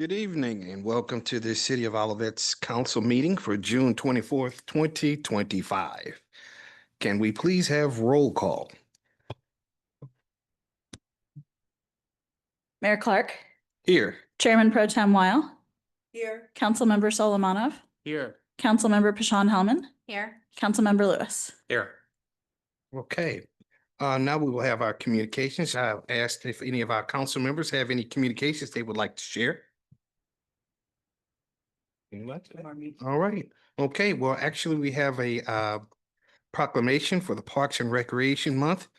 Good evening and welcome to the City of Olivet's council meeting for June 24th, 2025. Can we please have roll call? Mayor Clark, Here. Chairman Pro Tem Weil, Here. Councilmember Solomonov, Here. Councilmember Pashon Hellman, Here. Councilmember Lewis. Here. Okay. Now we will have our communications. I've asked if any of our council members have any communications they would like to share. Anyone? All right. Okay. Well, actually, we have a proclamation for the Parks and Recreation Month.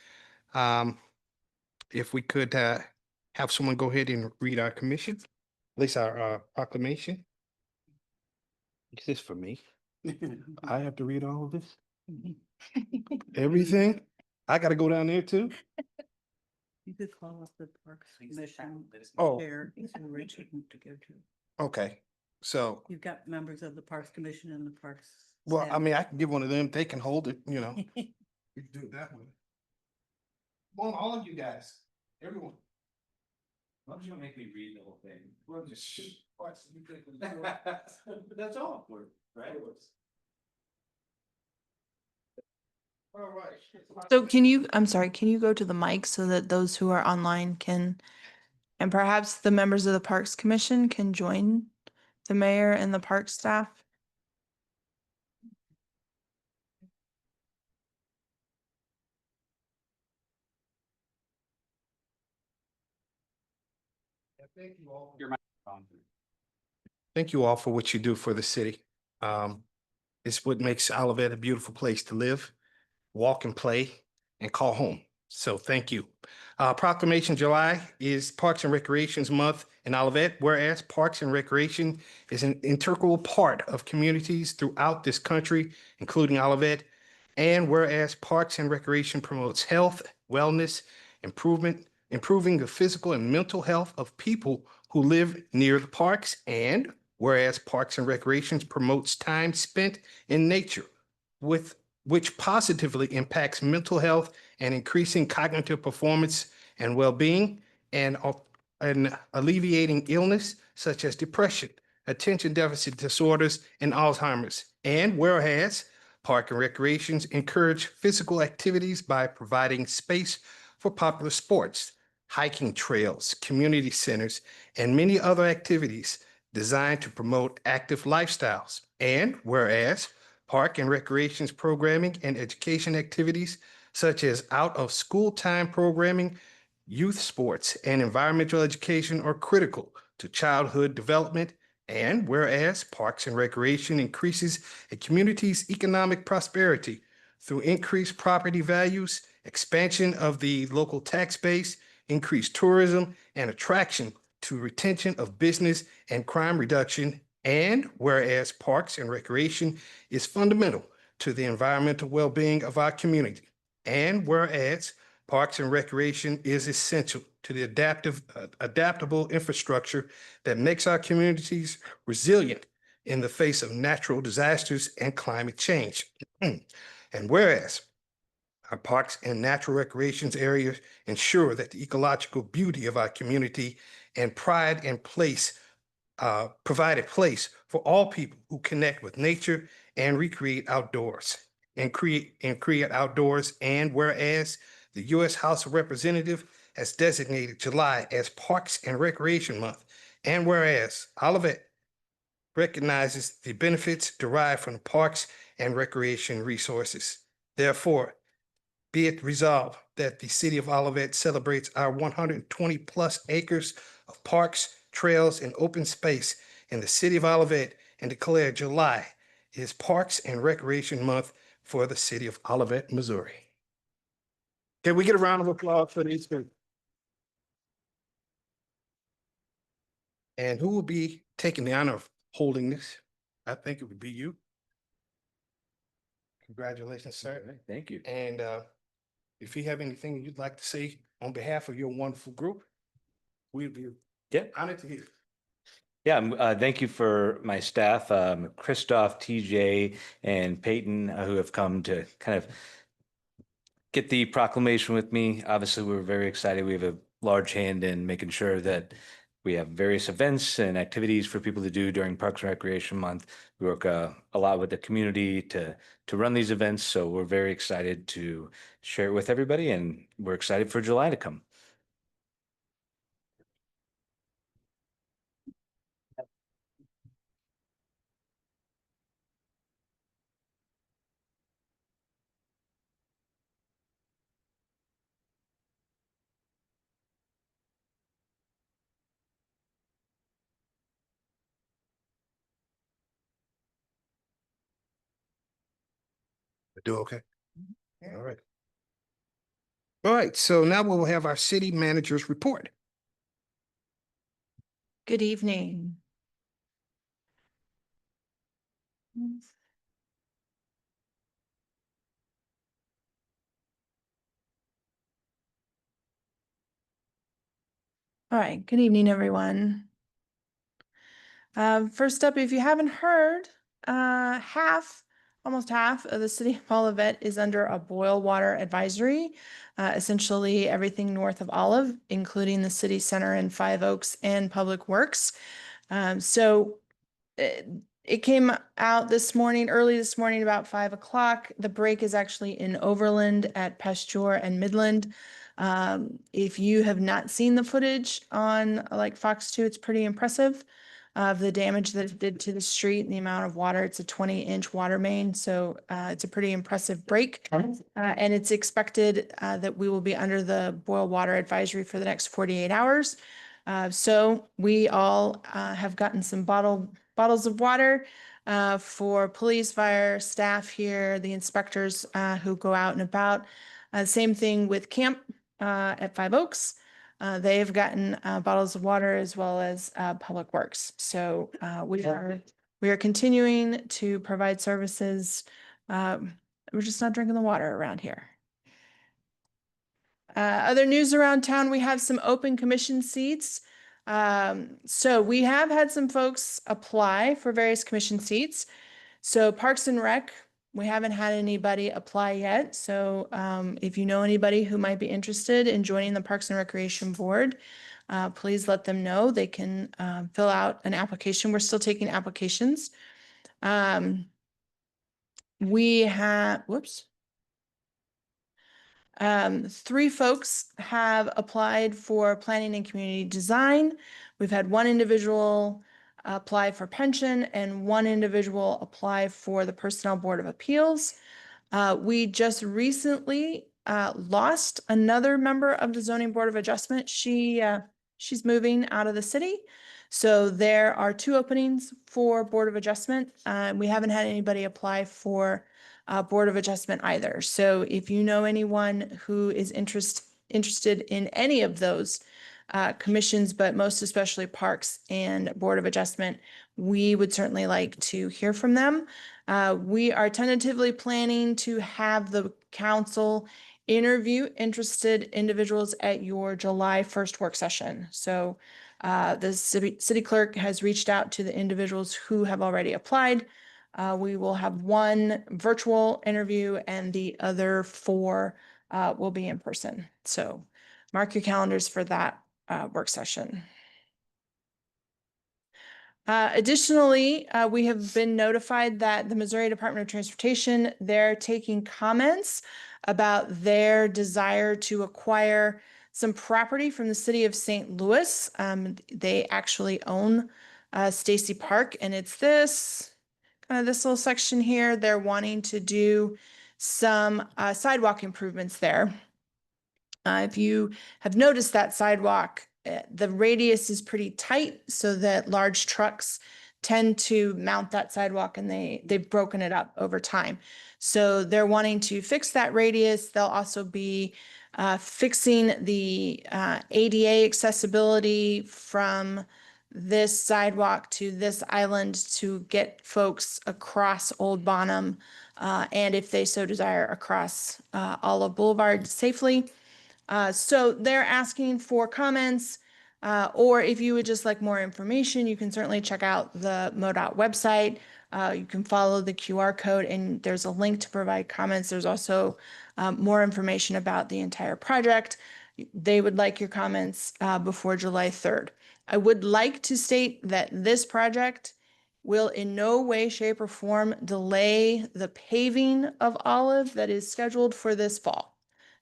If we could have someone go ahead and read our commission, at least our proclamation. Is this for me? I have to read all of this? Everything? I gotta go down there too? You could call up the Parks Commission. Oh. Chair, it's Richard to go to. Okay, so, You've got members of the Parks Commission and the Parks. well, I staff. mean, I can give one of them, they can hold it, you know. We can do it that way. Well, all of you guys, everyone. Why don't you make me read the whole thing? Well, just shoot parts that you think is- That's all, right? All right. So I'm sorry, can you go to the mic so that those who are online can, and perhaps the members of the Parks Commission can join the mayor and the park staff? Thank you all. Your microphone. Thank you all for what you do for the city. It's what makes Olivet a beautiful place to live, walk and play, and call home. So thank you. Proclamation July is Parks and Recreations Month in Olivet, whereas Parks and Recreation is an integral part of communities throughout this country, including Olivet. And whereas Parks and Recreation promotes health, wellness, improving the physical and mental health of people who live near the parks. And whereas Parks and Recreations promotes time spent in nature which positively impacts mental health and increasing cognitive performance and well-being and alleviating illness such as depression, attention deficit disorders, and Alzheimer's. And whereas Park and Recreations encourage physical activities by providing space for popular sports, hiking trails, community centers, and many other activities designed to promote active lifestyles. And whereas Park and Recreations programming and education activities such as out-of-school time programming, youth sports, and environmental education are critical to childhood development. And whereas Parks and Recreation increases a community's economic prosperity through increased property values, expansion of the local tax base, increased tourism, and attraction to retention of business and crime reduction. And whereas Parks and Recreation is fundamental to the environmental well-being of our community. And whereas Parks and Recreation is essential to the adaptable infrastructure that makes our communities resilient in the face of natural disasters and climate change. And whereas our parks and natural recreations areas ensure that the ecological beauty of our community and provide a place for all people who connect with nature and recreate outdoors and create outdoors. And whereas the U.S. House of Representatives has designated July as Parks and Recreation Month, and whereas Olivet recognizes the benefits derived from the parks and recreation resources. Therefore, be it resolved that the city of Olivet celebrates our 120 plus acres of parks, trails, and open space in the city of Olivet and declare July is Parks and Recreation Month for the city of Olivet, Missouri. Can we get a round of applause for these people? And who will be taking the honor of holding this? I think it would be you. Congratulations, sir. Thank you. And if you have anything you'd like to say on behalf of your wonderful group, we'd be honored to hear. Yeah, thank you for my staff, Christoph, TJ, and Peyton, who have come to kind of get the proclamation with me. Obviously, we're very excited. We have a large hand in making sure that We have various events and activities for people to do during Parks and Recreation Month. We work a lot with the community to run these events, so we're very excited to share it with everybody, and we're excited for July to come. Do okay? All right. All right, so now we'll have our city manager's report. Good evening. All right, good evening, everyone. First up, if you haven't heard, almost half of the city of Olivet is under a boil water advisory. Essentially everything north of Olive, including the city center and Five Oaks and Public Works. So it came out this morning, early this morning, about 5 o'clock. The break is actually in Overland at Pasteur and Midland. If you have not seen the footage on like Fox 2, it's pretty impressive of the damage that it did to the street and the amount of water. It's a 20-inch water main, so it's a pretty impressive break. And it's expected that we will be under the boil water advisory for the next 48 hours. So we all have gotten some bottles of water for police, fire, staff here, the inspectors who go out and about. Same thing with camp at Five Oaks. They've gotten bottles of water as well as Public Works. So we are continuing to provide services. We're just not drinking the water around here. Other news around town, we have some open commission seats. So we have had some folks apply for various commission seats. So Parks and Rec, we haven't had anybody apply yet. So if you know anybody who might be interested in joining the Parks and Recreation Board, please let them know. They can fill out an application. We're still taking applications. We have, whoops. 3 folks have applied for planning and community design. We've had 1 individual apply for pension and 1 individual apply for the Personnel Board of Appeals. We just recently lost another member of the Zoning Board of Adjustment. She's moving out of the city. So there are 2 openings for Board of Adjustment. We haven't had anybody apply for Board of Adjustment either. So if you know anyone who is interested in any of those commissions, but most especially Parks and Board of Adjustment, we would certainly like to hear from them. We are tentatively planning to have the council interview interested individuals at your July 1st work session. So the city clerk has reached out to the individuals who have already applied. We will have 1 virtual interview and the other 4 will be in person. So mark your calendars for that work session. Additionally, we have been notified that the Missouri Department of Transportation, they're taking comments about their desire to acquire some property from the city of St. Louis. They actually own Stacy Park, and it's this little section here. They're wanting to do some sidewalk improvements there. If you have noticed that sidewalk, the radius is pretty tight so that large trucks tend to mount that sidewalk, and they've broken it up over time. So they're wanting to fix that radius. They'll also be fixing the ADA accessibility from this sidewalk to this island to get folks across Old Bonham, and if they so desire, across Olive Boulevard safely. So they're asking for comments, or if you would just like more information, you can certainly check out the MoDOT website. You can follow the QR code, and there's a link to provide comments. There's also more information about the entire project. They would like your comments before July 3rd. I would like to state that this project will in no way, shape, or form delay the paving of Olive that is scheduled for this fall.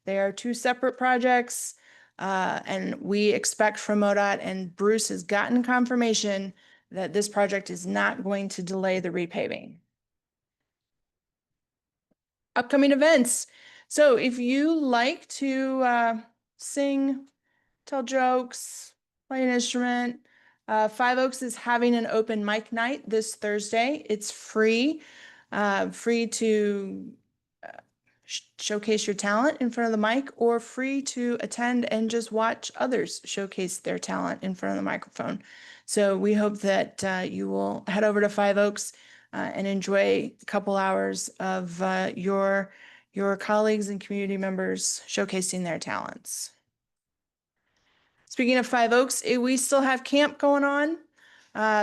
They are two separate projects, and we expect from MoDOT, and Bruce has gotten confirmation that this project is not going to delay the repaving. Upcoming events. So if you like to sing, tell jokes, play an instrument, Five Oaks is having an open mic night this Thursday. It's free, free to showcase your talent in front of the mic, or free to attend and just watch others showcase their talent in front of the microphone. So we hope that you will head over to Five Oaks and enjoy a couple hours of your colleagues and community members showcasing their talents. Speaking of Five Oaks, we still have camp going on.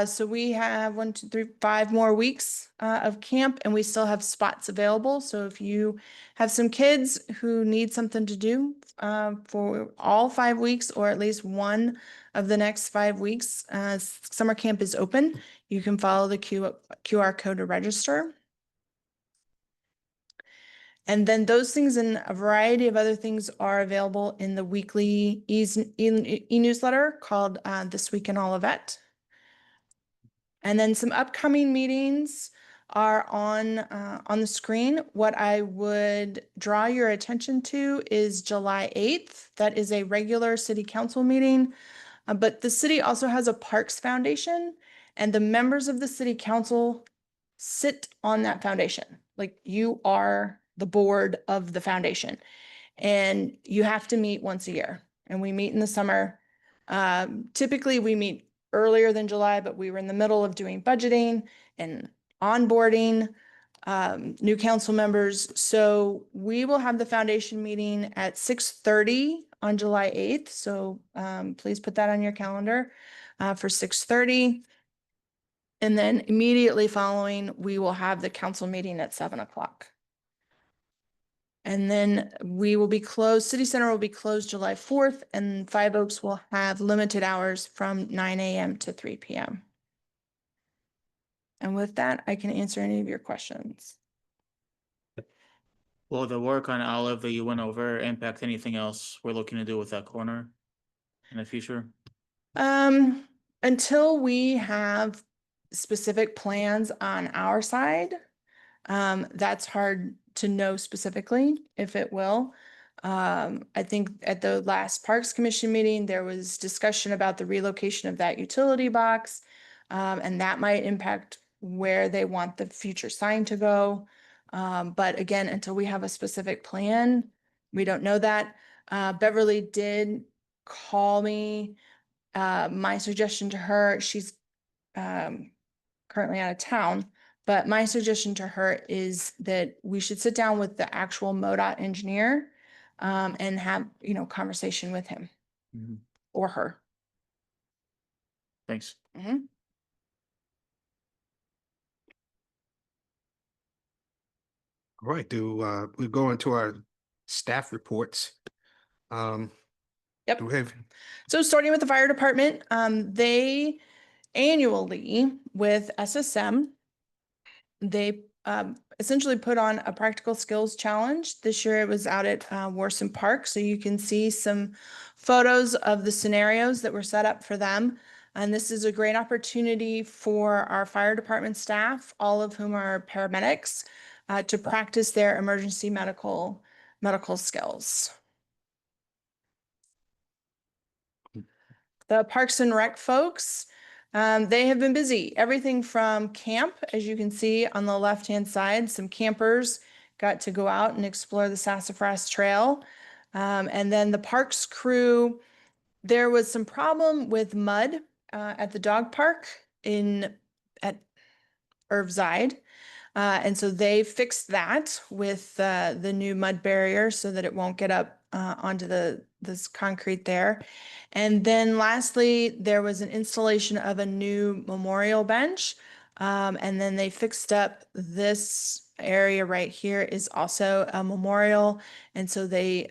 So we have 1, 2, 3, 5 more weeks of camp, and we still have spots available. So if you have some kids who need something to do for all 5 weeks, or at least one of the next 5 weeks, summer camp is open. You can follow the QR code to register. And then those things and a variety of other things are available in the weekly e-newsletter called This Week in Olivet. And then some upcoming meetings are on the screen. What I would draw your attention to is July 8th. That is a regular city council meeting. But the city also has a Parks Foundation, and the members of the city council sit on that foundation. Like, you are the board of the foundation, and you have to meet once a year. And we meet in the summer. Typically we meet earlier than July, but we were in the middle of doing budgeting and onboarding new council members. So we will have the foundation meeting at 6:30 on July 8th. So please put that on your calendar for 6:30. And then immediately following, we will have the council meeting at 7 o'clock. And then we will be closed, City Center will be closed July 4th, and Five Oaks will have limited hours from 9 a.m. to 3 p.m. And with that, I can answer any of your questions. Will the work on Olive that you went over impact anything else we're looking to do with that corner in the future? Until we have specific plans on our side, that's hard to know specifically if it will. I think at the last Parks Commission meeting, there was discussion about the relocation of that utility box, and that might impact where they want the future sign to go. But again, until we have a specific plan, we don't know that. Beverly did call me. My suggestion to her, she's currently out of town, but my suggestion to her is that we should sit down with the actual MoDOT engineer and have, conversation with him or her. Thanks. All right, we go into our staff reports? Yep. Do we have? So starting with the fire department, they annually with SSM, they essentially put on a practical skills challenge. This year it was out at Warson Park. So you can see some photos of the scenarios that were set up for them. And this is a great opportunity for our fire department staff, all of whom are paramedics, to practice their emergency medical skills. The Parks and Rec folks, they have been busy. Everything from camp, as you can see on the left-hand side, some campers got to go out and explore the Sassafras Trail. And then the parks crew, there was some problem with mud at the dog park at Irvside. And so they fixed that with the new mud barrier so that it won't get up onto this concrete there. And then lastly, there was an installation of a new memorial bench. And then they fixed up this area right here is also a memorial. And so they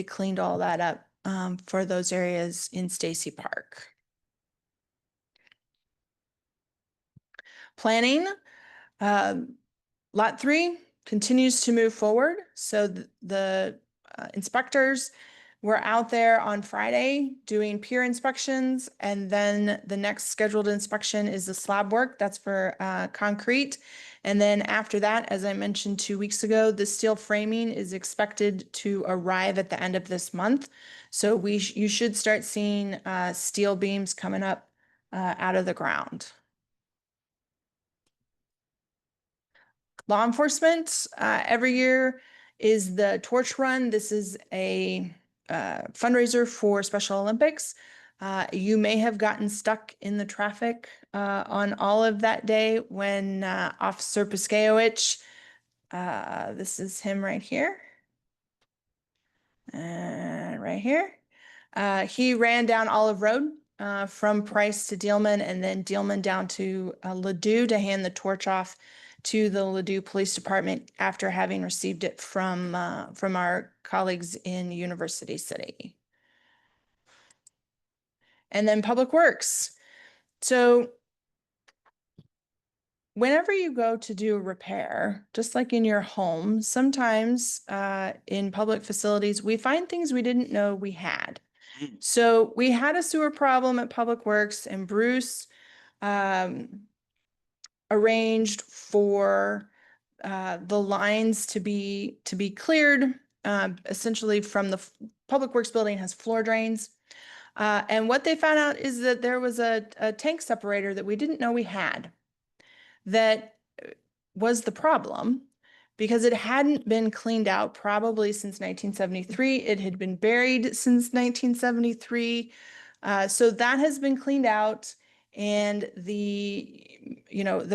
cleaned all that up for those areas in Stacy Park. Planning, Lot 3 continues to move forward. So the inspectors were out there on Friday doing pier inspections, and then the next scheduled inspection is the slab work. That's for concrete. And then after that, as I mentioned 2 weeks ago, the steel framing is expected to arrive at the end of this month. So you should start seeing steel beams coming up out of the ground. Law enforcement, every year is the Torch Run. This is a fundraiser for Special Olympics. You may have gotten stuck in the traffic on all of that day when Officer Piskewicz, this is him right here, and right here, he ran down Olive Road from Price to Dealman, and then Dealman down to Ladue to hand the torch off to the Ladue Police Department after having received it from our colleagues in University City. And then Public Works. So whenever you go to do a repair, just like in your home, sometimes in public facilities, we find things we didn't know we had. So we had a sewer problem at Public Works, and Bruce arranged for the lines to be cleared. Essentially, from the Public Works building has floor drains. And what they found out is that there was a tank separator that we didn't know we had that was the problem, because it hadn't been cleaned out probably since 1973. It had been buried since 1973. So that has been cleaned out, and the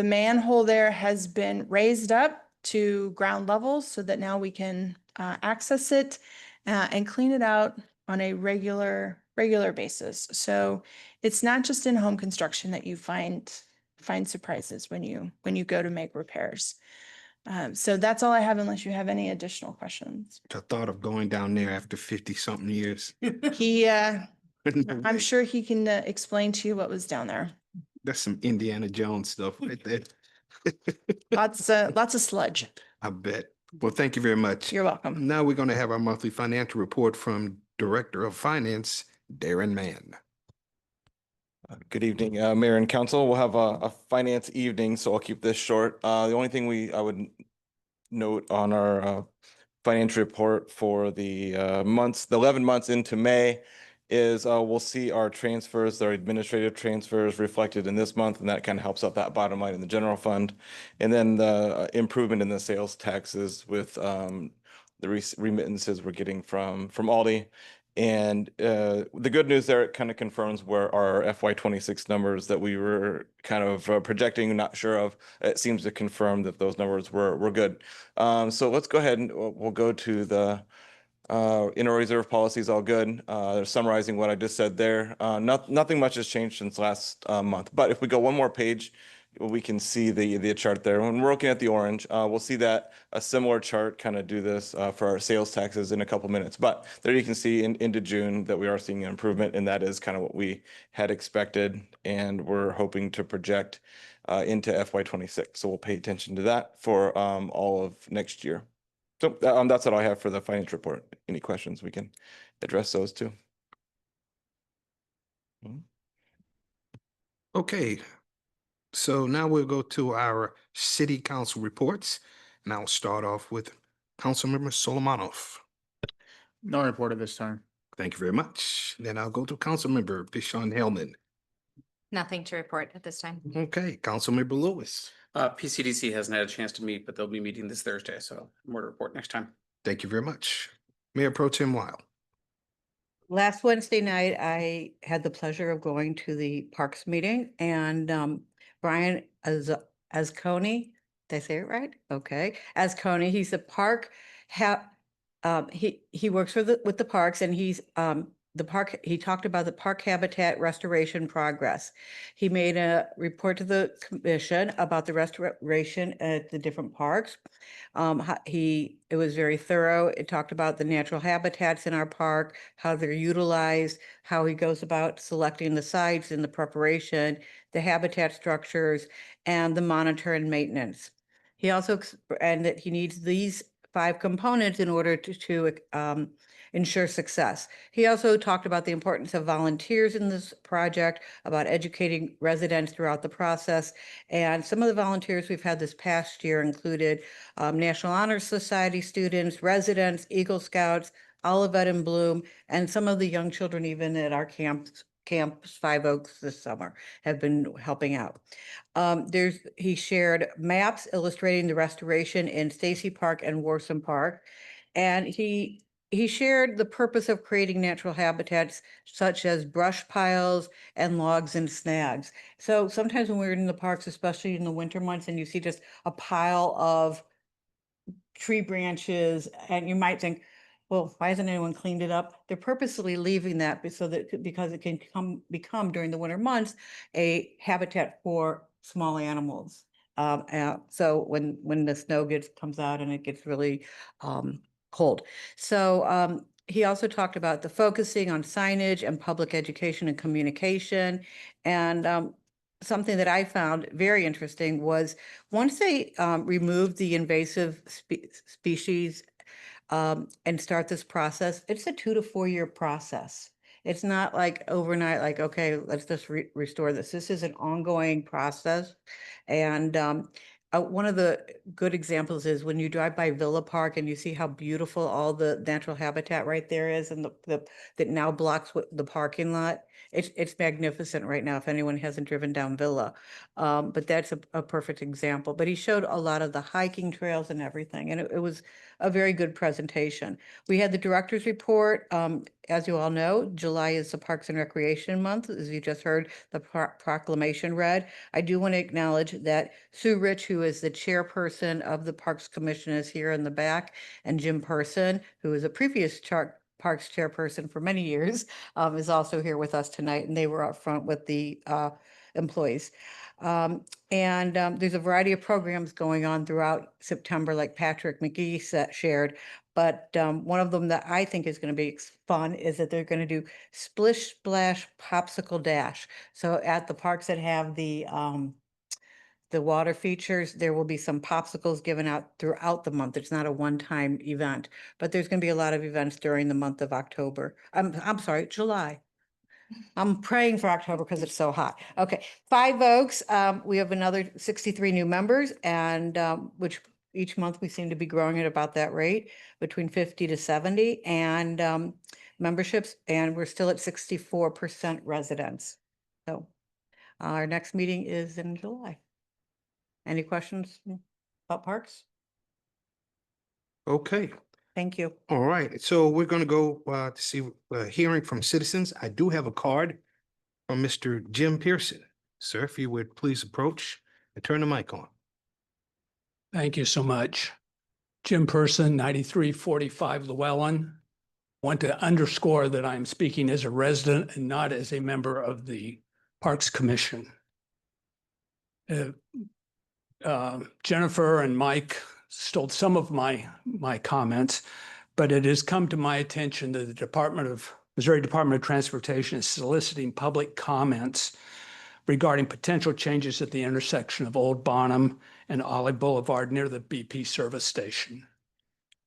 manhole there has been raised up to ground level so that now we can access it and clean it out on a regular basis. So it's not just in home construction that you find surprises when you go to make repairs. So that's all I have, unless you have any additional questions. The thought of going down there after 50-something years. He, I'm sure he can explain to you what was down there. That's some Indiana Jones stuff right there. Lots of sludge. I bet. Well, thank you very much. You're welcome. Now we're going to have our monthly financial report from Director of Finance, Darren Mann. Good evening, Mayor and Council. We'll have a finance evening, so I'll keep this short. The only thing I would note on our financial report for the 11 months into May is we'll see our transfers, our administrative transfers reflected in this month, and that kind of helps out that bottom line in the general fund. And then the improvement in the sales taxes with the remittances we're getting from Aldi. And the good news there, it kind of confirms where our FY26 numbers that we were kind of projecting, not sure of. It seems to confirm that those numbers were good. So let's go ahead and we'll go to the inner reserve policies. All good. Summarizing what I just said there. Nothing much has changed since last month. But if we go one more page, we can see the chart there. When we're looking at the orange, we'll see that a similar chart kind of do this for our sales taxes in a couple minutes. But there you can see into June that we are seeing an improvement, and that is kind of what we had expected, and we're hoping to project into FY26. So we'll pay attention to that for all of next year. So that's what I have for the financial report. Any questions, we can address those too. Okay. So now we'll go to our city council reports, and I'll start off with Councilmember Solomonov. No report at this time. Thank you very much. Then I'll go to Councilmember Pishon Hellman. Nothing to report at this time. Okay, Councilmember Lewis. PCDC hasn't had a chance to meet, but they'll be meeting this Thursday, so more to report next time. Thank you very much. Mayor Pro Tem Weil. Last Wednesday night, I had the pleasure of going to the Parks meeting, and Brian Asconi, did I say it right? Okay, Asconi, he's a park, he works with the parks, and he's he talked about the park habitat restoration progress. He made a report to the commission about the restoration at the different parks. It was very thorough. It talked about the natural habitats in our park, how they're utilized, how he goes about selecting the sites and the preparation, the habitat structures, and the monitor and maintenance. He also, and that he needs these 5 components in order to ensure success. He also talked about the importance of volunteers in this project, about educating residents throughout the process. And some of the volunteers we've had this past year included National Honor Society students, residents, Eagle Scouts, Olivet and Bloom, and some of the young children even at our Camps 5 Oaks this summer have been helping out. He shared maps illustrating the restoration in Stacy Park and Warson Park. And he shared the purpose of creating natural habitats such as brush piles and logs and snags. So sometimes when we're in the parks, especially in the winter months, and you see just a pile of tree branches, and you might think, well, why hasn't anyone cleaned it up? They're purposely leaving that so that, because it can become during the winter months, a habitat for small animals. So when the snow comes out and it gets really cold. So he also talked about the focusing on signage and public education and communication. And something that I found very interesting was once they removed the invasive species and start this process, it's a 2 to 4 year process. It's not like overnight, like, okay, let's just restore this. This is an ongoing process. And one of the good examples is when you drive by Villa Park and you see how beautiful all the natural habitat right there is, and that now blocks the parking lot. It's magnificent right now if anyone hasn't driven down Villa. But that's a perfect example. But he showed a lot of the hiking trails and everything, and it was a very good presentation. We had the director's report. As you all know, July is the Parks and Recreation Month, as you just heard the proclamation read. I do want to acknowledge that Sue Rich, who is the chairperson of the Parks Commission, is here in the back, and Jim Person, who is a previous Parks chairperson for many years, is also here with us tonight, and they were up front with the employees. There's a variety of programs going on throughout September, like Patrick McGee shared. But one of them that I think is going to be fun is that they're going to do Splish Splash Popsicle Dash. So at the parks that have the water features, there will be some popsicles given out throughout the month. It's not a one-time event, but there's going to be a lot of events during the month of October. I'm sorry, July. I'm praying for October because it's so hot. Okay, 5 Oaks, we have another 63 new members, and which each month we seem to be growing at about that rate, between 50 to 70, and memberships, and we're still at 64% residents. So our next meeting is in July. Any questions about parks? Okay. Thank you. All right, so we're going to go to see hearing from citizens. I do have a card from Mr. Jim Pearson. Sir, if you would please approach and turn the mic on. Thank you so much. Jim Person, 9345 Llewellyn. Want to underscore that I'm speaking as a resident and not as a member of the Parks Commission. Jennifer and Mike stole some of my comments, but it has come to my attention that the Missouri Department of Transportation is soliciting public comments regarding potential changes at the intersection of Old Bonham and Olive Boulevard near the BP service station.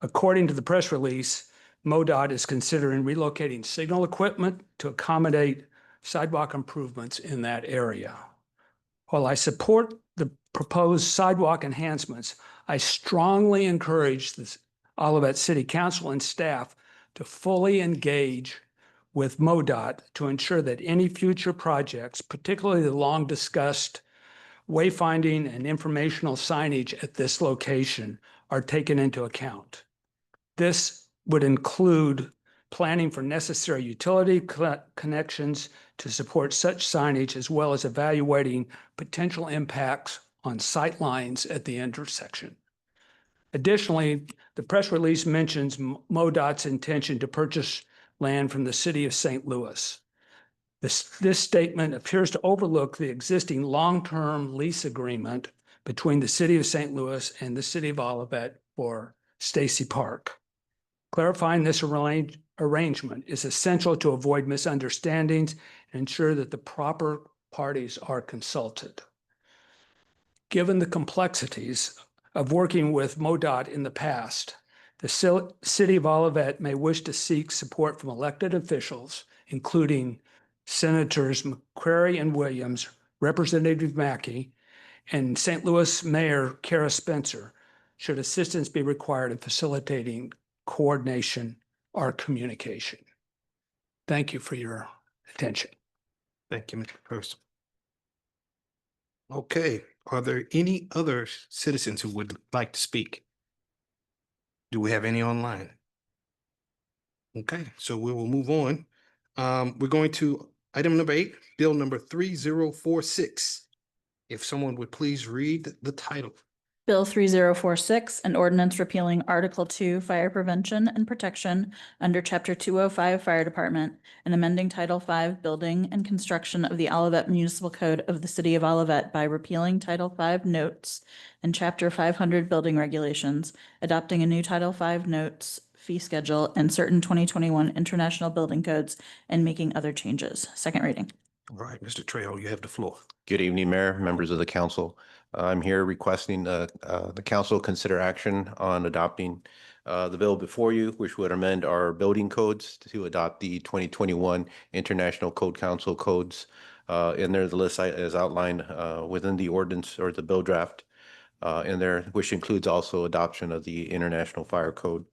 According to the press release, MoDOT is considering relocating signal equipment to accommodate sidewalk improvements in that area. While I support the proposed sidewalk enhancements, I strongly encourage the Olivet City Council and staff to fully engage with MoDOT to ensure that any future projects, particularly the long-discussed wayfinding and informational signage at this location, are taken into account. This would include planning for necessary utility connections to support such signage, as well as evaluating potential impacts on sight lines at the intersection. Additionally, the press release mentions MoDOT's intention to purchase land from the city of St. Louis. This statement appears to overlook the existing long-term lease agreement between the city of St. Louis and the city of Olivet for Stacy Park. Clarifying this arrangement is essential to avoid misunderstandings and ensure that the proper parties are consulted. Given the complexities of working with MoDOT in the past, the City of Olivet may wish to seek support from elected officials, including Senators McCrary and Williams, Representative Mackey, and St. Louis Mayor Kara Spencer, should assistance be required in facilitating coordination or communication. Thank you for your attention. Thank you, Mr. Person. Okay, are there any other citizens who would like to speak? Do we have any online? Okay, so we will move on. We're going to item number 8, bill number 3046. If someone would please read the title. Bill 3046, an ordinance repealing Article 2 Fire Prevention and Protection under Chapter 205 Fire Department and amending Title 5 Building and Construction of the Olivet Municipal Code of the City of Olivet by repealing Title 5 Notes and Chapter 500 Building Regulations, adopting a new Title 5 Notes fee schedule and certain 2021 international building codes, and making other changes. Second reading. All right, Mr. Trejo, you have the floor. Good evening, Mayor, members of the council. I'm here requesting the council consider action on adopting the bill before you, which would amend our building codes to adopt the 2021 International Code Council codes. And there's the list as outlined within the ordinance or the bill draft in there, which includes also adoption of the International Fire Code.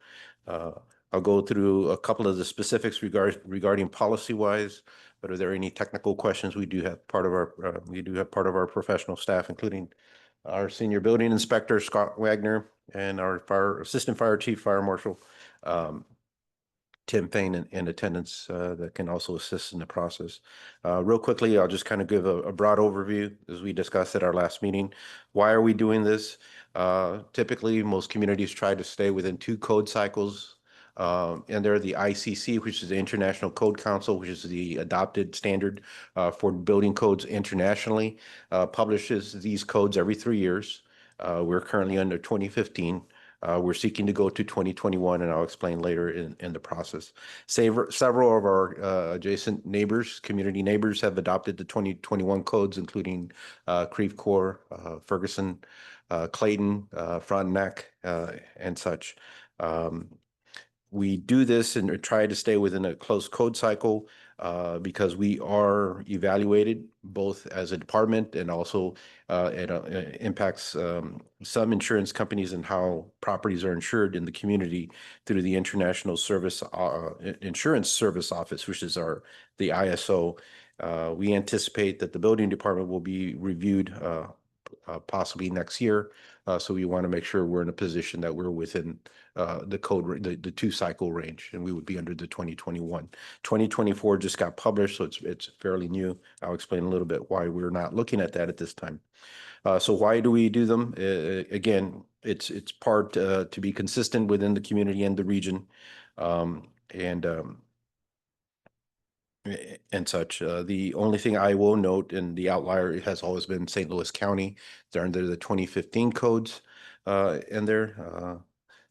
I'll go through a couple of the specifics regarding policy-wise. But are there any technical questions? We do have part of our professional staff, including our senior building inspector, Scott Wagner, and our assistant fire chief, fire marshal, Tim Payne, in attendance that can also assist in the process. Real quickly, I'll just kind of give a broad overview as we discussed at our last meeting. Why are we doing this? Typically, most communities try to stay within 2 code cycles. And they're the ICC, which is the International Code Council, which is the adopted standard for building codes internationally, publishes these codes every 3 years. We're currently under 2015. We're seeking to go to 2021, and I'll explain later in the process. Several of our adjacent neighbors, community neighbors, have adopted the 2021 codes, including Creve Coeur, Ferguson, Clayton, Frontenac, and such. We do this and try to stay within a close code cycle because we are evaluated both as a department and also it impacts some insurance companies and how properties are insured in the community through the International Service Insurance Service Office, which is the ISO. We anticipate that the building department will be reviewed possibly next year. So we want to make sure we're in a position that we're within the code, the 2 cycle range, and we would be under the 2021. 2024 just got published, so it's fairly new. I'll explain a little bit why we're not looking at that at this time. So why do we do them? Again, it's part to be consistent within the community and the region, and such. The only thing I will note, and the outlier has always been St. Louis County. They're under the 2015 codes, and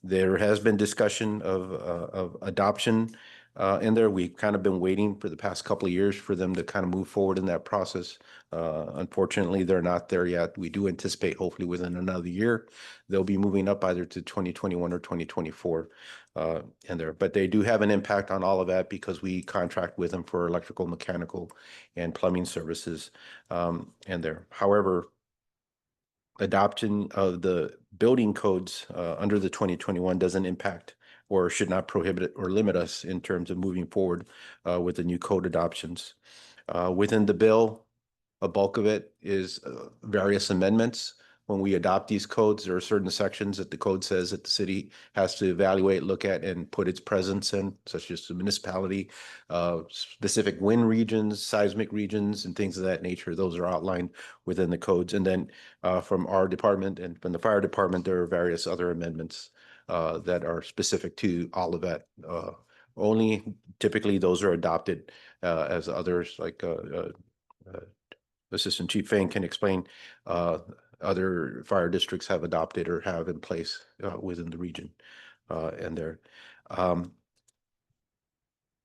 there has been discussion of adoption in there. We've kind of been waiting for the past couple of years for them to kind of move forward in that process. Unfortunately, they're not there yet. We do anticipate hopefully within another year, they'll be moving up either to 2021 or 2024 in there. But they do have an impact on all of that because we contract with them for electrical, mechanical, and plumbing services in there. However, adoption of the building codes under the 2021 doesn't impact or should not prohibit or limit us in terms of moving forward with the new code adoptions. Within the bill, a bulk of it is various amendments. When we adopt these codes, there are certain sections that the code says that the city has to evaluate, look at, and put its presence in, such as the municipality, specific wind regions, seismic regions, and things of that nature. Those are outlined within the codes. And then from our department and from the fire department, there are various other amendments that are specific to Olivet. Only typically those are adopted as others, like Assistant Chief Fain can explain, other fire districts have adopted or have in place within the region and there.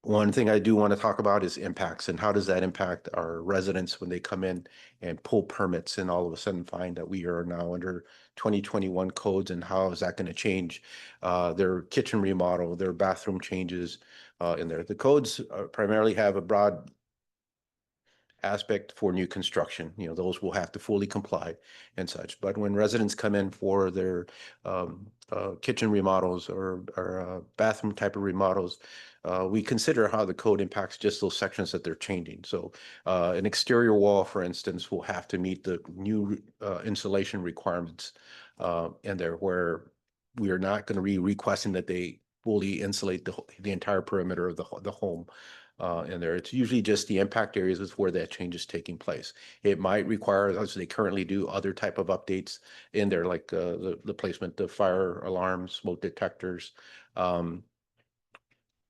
One thing I do want to talk about is impacts and how does that impact our residents when they come in and pull permits and all of a sudden find that we are now under 2021 codes, and how is that going to change their kitchen remodel, their bathroom changes in there. The codes primarily have a broad aspect for new construction. You know, those will have to fully comply and such. But when residents come in for their kitchen remodels or bathroom type of remodels, we consider how the code impacts just those sections that they're changing. So an exterior wall, for instance, will have to meet the new insulation requirements in there, where we are not going to be requesting that they fully insulate the entire perimeter of the home. In there, it's usually just the impact areas is where that change is taking place. It might require, as they currently do, other type of updates in there, like the placement of fire alarms, smoke detectors,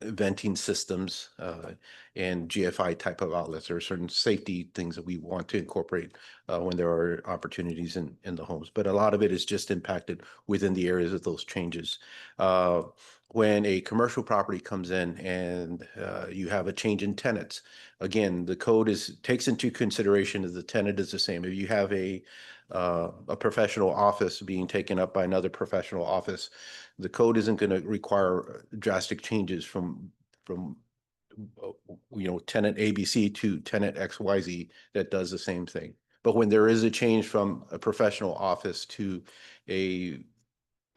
venting systems, and GFI type of outlets. There are certain safety things that we want to incorporate when there are opportunities in the homes. But a lot of it is just impacted within the areas of those changes. When a commercial property comes in and you have a change in tenants, again, the code takes into consideration if the tenant is the same. If you have a professional office being taken up by another professional office, the code isn't going to require drastic changes from tenant ABC to tenant XYZ that does the same thing. But when there is a change from a professional office to a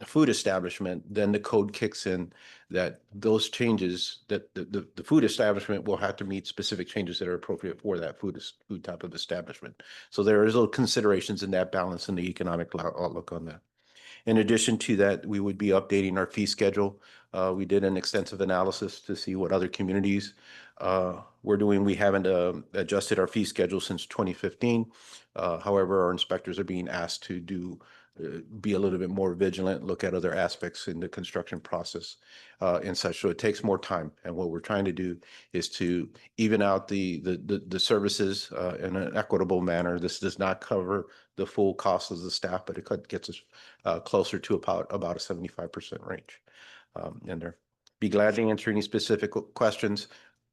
food establishment, then the code kicks in that those changes, that the food establishment will have to meet specific changes that are appropriate for that food type of establishment. So there is little considerations in that balance in the economic outlook on that. In addition to that, we would be updating our fee schedule. We did an extensive analysis to see what other communities we're doing. We haven't adjusted our fee schedule since 2015. However, our inspectors are being asked to be a little bit more vigilant, look at other aspects in the construction process and such. So it takes more time. And what we're trying to do is to even out the services in an equitable manner. This does not cover the full cost of the staff, but it gets us closer to about a 75% range in there. Be glad to answer any specific questions.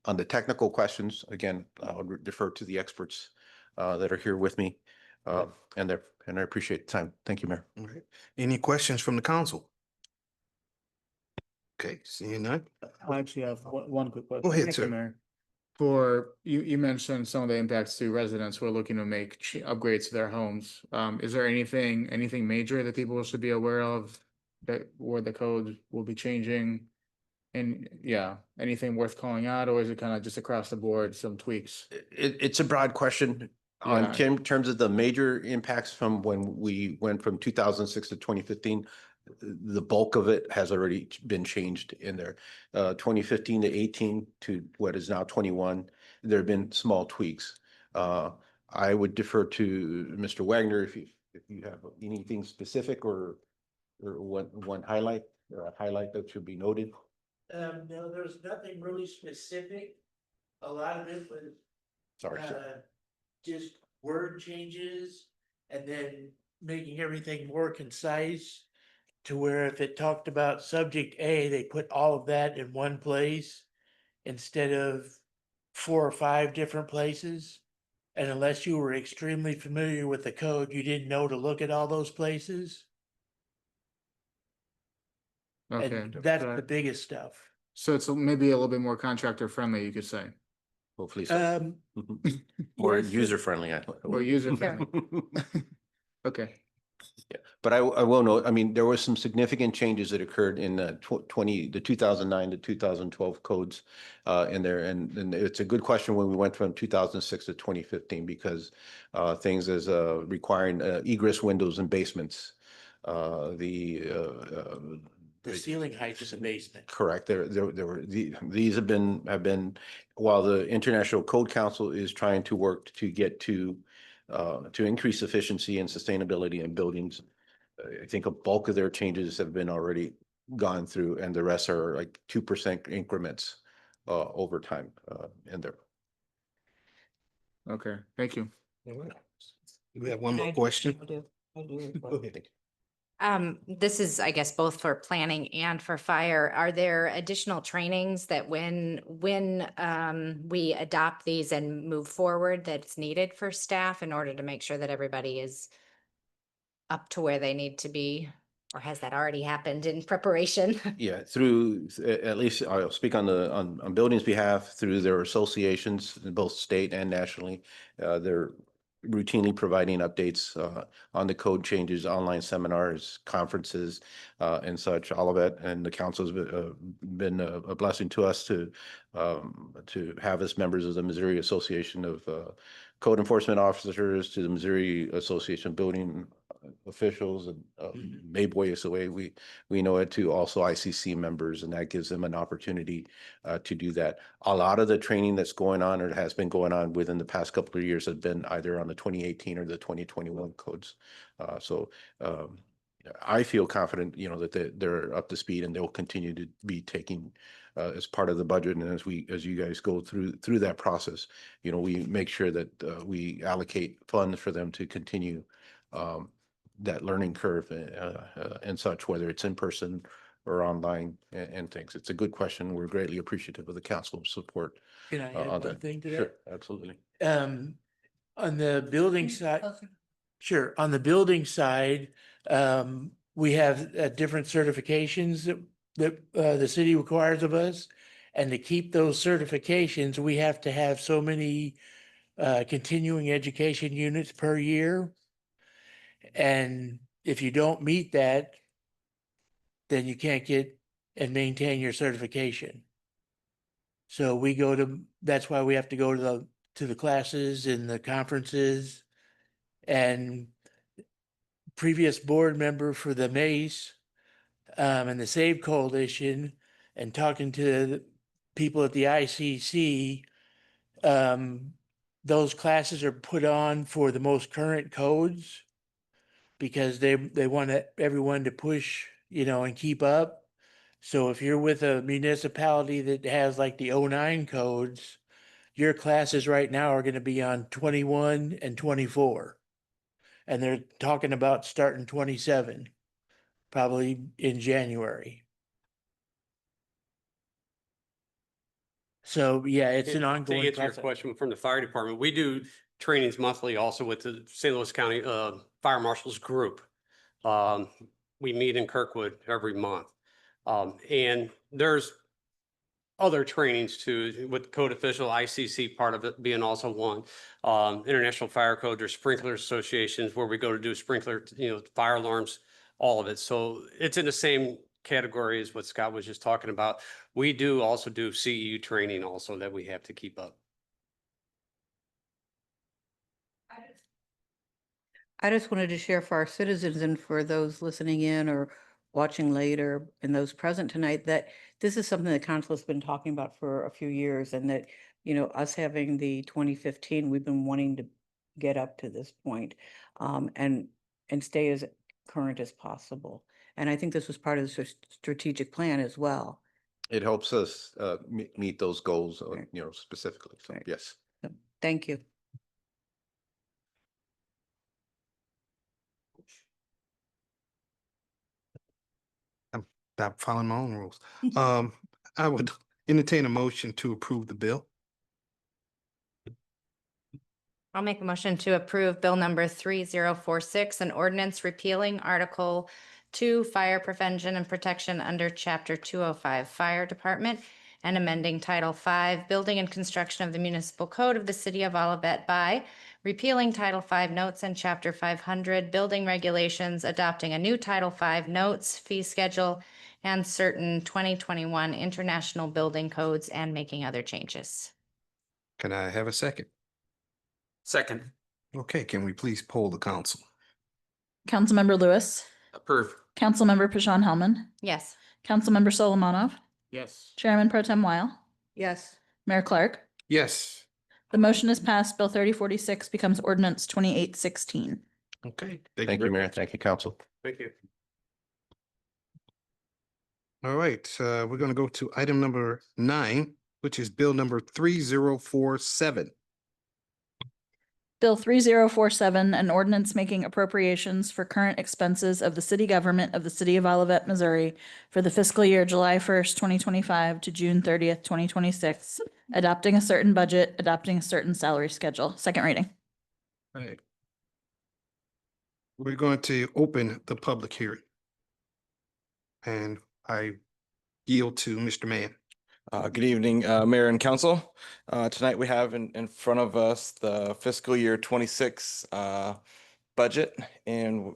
On the technical questions, again, I would defer to the experts that are here with me. And I appreciate the time. Thank you, Mayor. All right. Any questions from the council? Okay, seeing none. I actually have one quick question. Go ahead, Mr. sir. Mayor. For, you mentioned some of the impacts to residents who are looking to make upgrades to their homes. Is there anything major that people should be aware of that where the code will be changing? And yeah, anything worth calling out, or is it kind of just across the board, some tweaks? It's a broad question. On Yeah. terms of the major impacts from when we went from 2006 to 2015, the bulk of it has already been changed in there. 2015 to 18 to what is now 21, there have been small tweaks. I would defer to Mr. Wagner if you have anything specific or one highlight or a highlight that should be noted. No, there's nothing really specific. A lot of it was Sorry, sir. just word changes and then making everything more concise to where if it talked about subject A, they put all of that in one place instead of 4 or 5 different places. And unless you were extremely familiar with the code, you didn't know to look at all those places. Okay. And that's the biggest stuff. So it's maybe a little bit more contractor friendly, you could say, Hopefully so. Or user friendly. or user friendly. Okay. Yeah, but I will note, I mean, there was some significant changes that occurred in the 2009 to 2012 codes in there. And it's a good question when we went from 2006 to 2015, because things as requiring egress windows in basements, The ceiling height is a basement. correct. There were these have been while the International Code Council is trying to work to get to increase efficiency and sustainability in buildings. I think a bulk of their changes have been already gone through, and the rest are like 2% increments over time in there. Okay, thank you. All right. We have one more question. I do. Go ahead. This is, I guess, both for planning and for fire. Are there additional trainings that when we adopt these and move forward that's needed for staff in order to make sure that everybody is up to where they need to be? Or has that already happened in preparation? Yeah, through, at least I'll speak on on buildings' behalf, through their associations, both state and nationally. They're routinely providing updates on the code changes, online seminars, conferences, and such, all of it. And the council's been a blessing to us to have as members of the Missouri Association of Code Enforcement Officers, to the Missouri Association of Building Officials, and Mayboy is the way we know it, to also ICC members, and that gives them an opportunity to do that. A lot of the training that's going on or has been going on within the past couple of years has been either on the 2018 or the 2021 codes. I feel confident, that they're up to speed, and they'll continue to be taking as part of the budget. And as you guys go through that process, we make sure that we allocate funds for them to continue that learning curve and such, whether it's in person or online and things. It's a good question. We're greatly appreciative of the council's support. Can I add on one that. thing to that? Sure, absolutely. On the building side, sure, on the building side, we have different certifications that the city requires of us. And to keep those certifications, we have to have so many continuing education units per year. And if you don't meet that, then you can't get and maintain your certification. So that's why we have to go to the classes and the conferences. And previous board member for the MACE and the SAVE Coalition, and talking to the people at the ICC, those classes are put on for the most current codes because they want everyone to push, and keep up. So if you're with a municipality that has like the 09 codes, your classes right now are going to be on 21 and 24. And they're talking about starting 27, probably in January. So yeah, it's an ongoing To answer your process. question from the fire department, we do trainings monthly also with the St. Louis County Fire Marshals Group. We meet in Kirkwood every month. And there's other trainings too, with code official, ICC part of it being also one. International Fire Code, there's sprinkler associations where we go to do sprinkler, fire alarms, all of it. So it's in the same category as what Scott was just talking about. We do also do CEU training also that we have to keep up. I just wanted to share for our citizens and for those listening in or watching later and those present tonight that this is something the council has been talking about for a few years, and that, us having the 2015, we've been wanting to get up to this point and stay as current as possible. And I think this was part of the strategic plan as well. It helps us meet those goals, Right. Specifically. So, Right. yes. So, thank you. Stop following my own rules. I would entertain a motion to approve the bill. I'll make a motion to approve Bill number 3046, an ordinance repealing Article 2, Fire Prevention and Protection under Chapter 205, Fire Department, and amending Title 5, Building and Construction of the Municipal Code of the City of Olivet by repealing Title 5 notes and Chapter 500, Building Regulations, adopting a new Title 5 notes, fee schedule, and certain 2021 international building codes, and making other changes. Can I have a second? Second. Okay, can we please poll the council? Councilmember Lewis, Approve. Councilmember Pashon Hellman, Yes. Councilmember Solomonov, Yes. Chairman Pro Tem Weil, Yes. Mayor Clark. Yes. The motion is passed. Bill 3046 becomes ordinance 2816. Okay. Thank you, very Mayor. much. Thank you, council. Thank you. All right, we're going to go to item number 9, which is bill number 3047. Bill 3047, an ordinance making appropriations for current expenses of the city government of the city of Olivet, Missouri for the fiscal year July 1st, 2025 to June 30th, 2026, adopting a certain budget, adopting a certain salary schedule. Second reading. Right. We're going to open the public hearing. And I yield to Mr. Mann. Good evening, Mayor and Council. Tonight we have in front of us the fiscal year 26 budget. And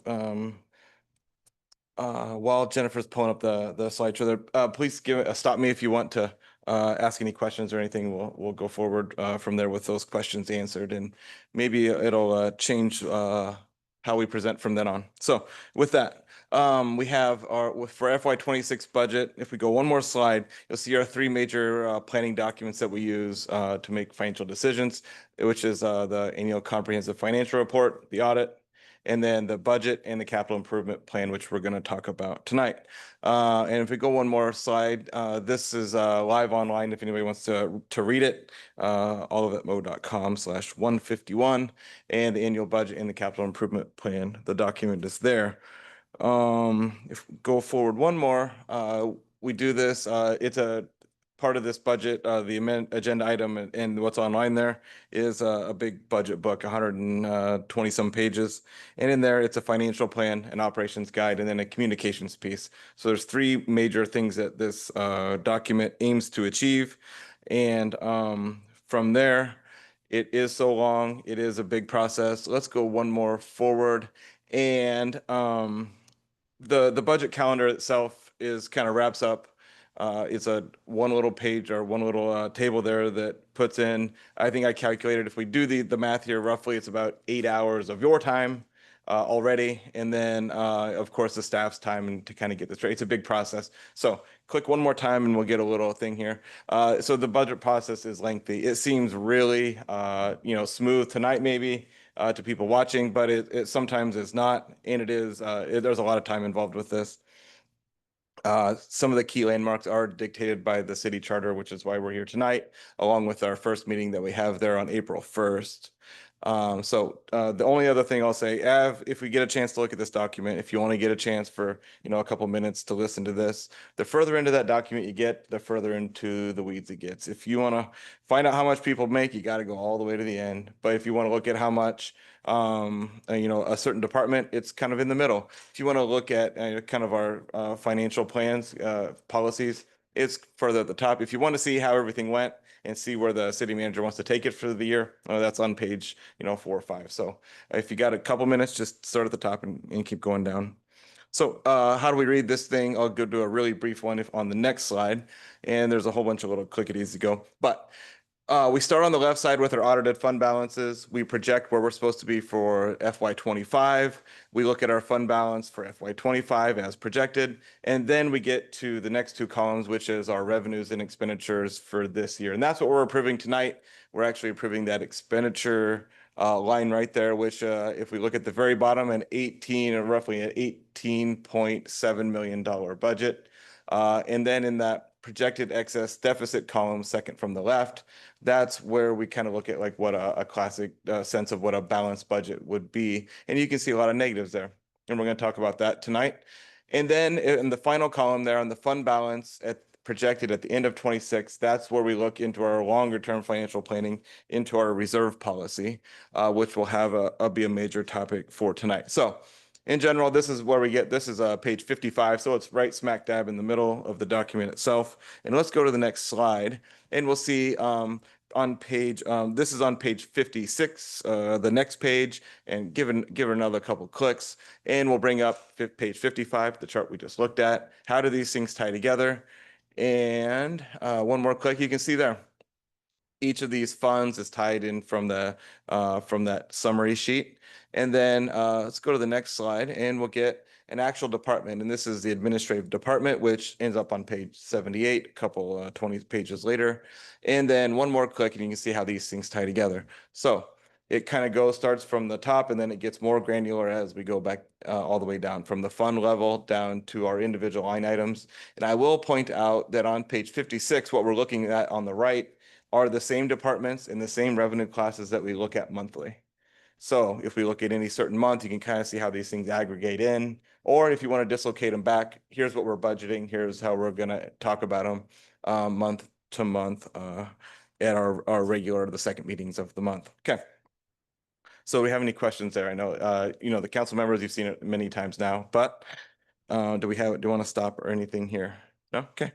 while Jennifer's pulling up the slideshow there, please stop me if you want to ask any questions or anything. We'll go forward from there with those questions answered, and maybe it'll change how we present from then on. So with that, we have for FY26 budget. If we go one more slide, you'll see our three major planning documents that we use to make financial decisions, which is the annual comprehensive financial report, the audit, and then the budget and the capital improvement plan, which we're going to talk about tonight. And if we go one more slide, this is live online if anybody wants to read it, olivetmo.com/151, and the annual budget and the capital improvement plan. The document is there. If we go forward one more, we do this, it's a part of this budget, the agenda item and what's online there is a big budget book, 120 some pages. And in there, it's a financial plan, an operations guide, and then a communications piece. So there's three major things that this document aims to achieve. And from there, it is so long, it is a big process. Let's go one more forward. And the budget calendar itself is kind of wraps up. It's a one little page or one little table there that puts in, I think I calculated if we do the math here, roughly it's about 8 hours of your time already. And then of course the staff's time and to kind of get this straight. It's a big process. So click one more time and we'll get a little thing here. So the budget process is lengthy. It seems really, smooth tonight maybe to people watching, but it sometimes is not. And it is, there's a lot of time involved with this. Some of the key landmarks are dictated by the city charter, which is why we're here tonight, along with our first meeting that we have there on April 1st. The only other thing I'll say, if we get a chance to look at this document, if you only get a chance for, a couple minutes to listen to this, the further into that document you get, the further into the weeds it gets. If you want to find out how much people make, you got to go all the way to the end. But if you want to look at how much, a certain department, it's kind of in the middle. If you want to look at kind of our financial plans, policies, it's further at the top. If you want to see how everything went and see where the city manager wants to take it for the year, that's on page 4 or 5. So if you got a couple minutes, just start at the top and keep going down. So how do we read this thing? I'll go do a really brief one on the next slide. And there's a whole bunch of little clickities to go. But we start on the left side with our audited fund balances. We project where we're supposed to be for FY25. We look at our fund balance for FY25 as projected. And then we get to the next two columns, which is our revenues and expenditures for this year. And that's what we're approving tonight. We're actually approving that expenditure line right there, which if we look at the very bottom, roughly an $18.7 million budget. And then in that projected excess deficit column, second from the left, that's where we kind of look at like what a classic sense of what a balanced budget would be. And you can see a lot of negatives there. And we're going to talk about that tonight. And then in the final column there on the fund balance projected at the end of 26, that's where we look into our longer term financial planning, into our reserve policy, which will be a major topic for tonight. So in general, this is where we get, this is page 55. So it's right smack dab in the middle of the document itself. And let's go to the next slide and we'll see on page, this is on page 56, the next page, and give her another couple clicks and we'll bring up page 55, the chart we just looked at. How do these things tie together? And one more click, you can see there. Each of these funds is tied in from that summary sheet. And then let's go to the next slide and we'll get an actual department. And this is the administrative department, which ends up on page 78, a couple 20 pages later. And then one more click and you can see how these things tie together. So it kind of starts from the top and then it gets more granular as we go back all the way down from the fund level down to our individual line items. And I will point out that on page 56, what we're looking at on the right are the same departments and the same revenue classes that we look at monthly. So if we look at any certain month, you can kind of see how these things aggregate in. Or if you want to dislocate them back, here's what we're budgeting. Here's how we're going to talk about them month to month at our regular, the second meetings of the month. Okay. So we have any questions there? I know, the council members, you've seen it many times now, but do you want to stop or anything here? No? Okay.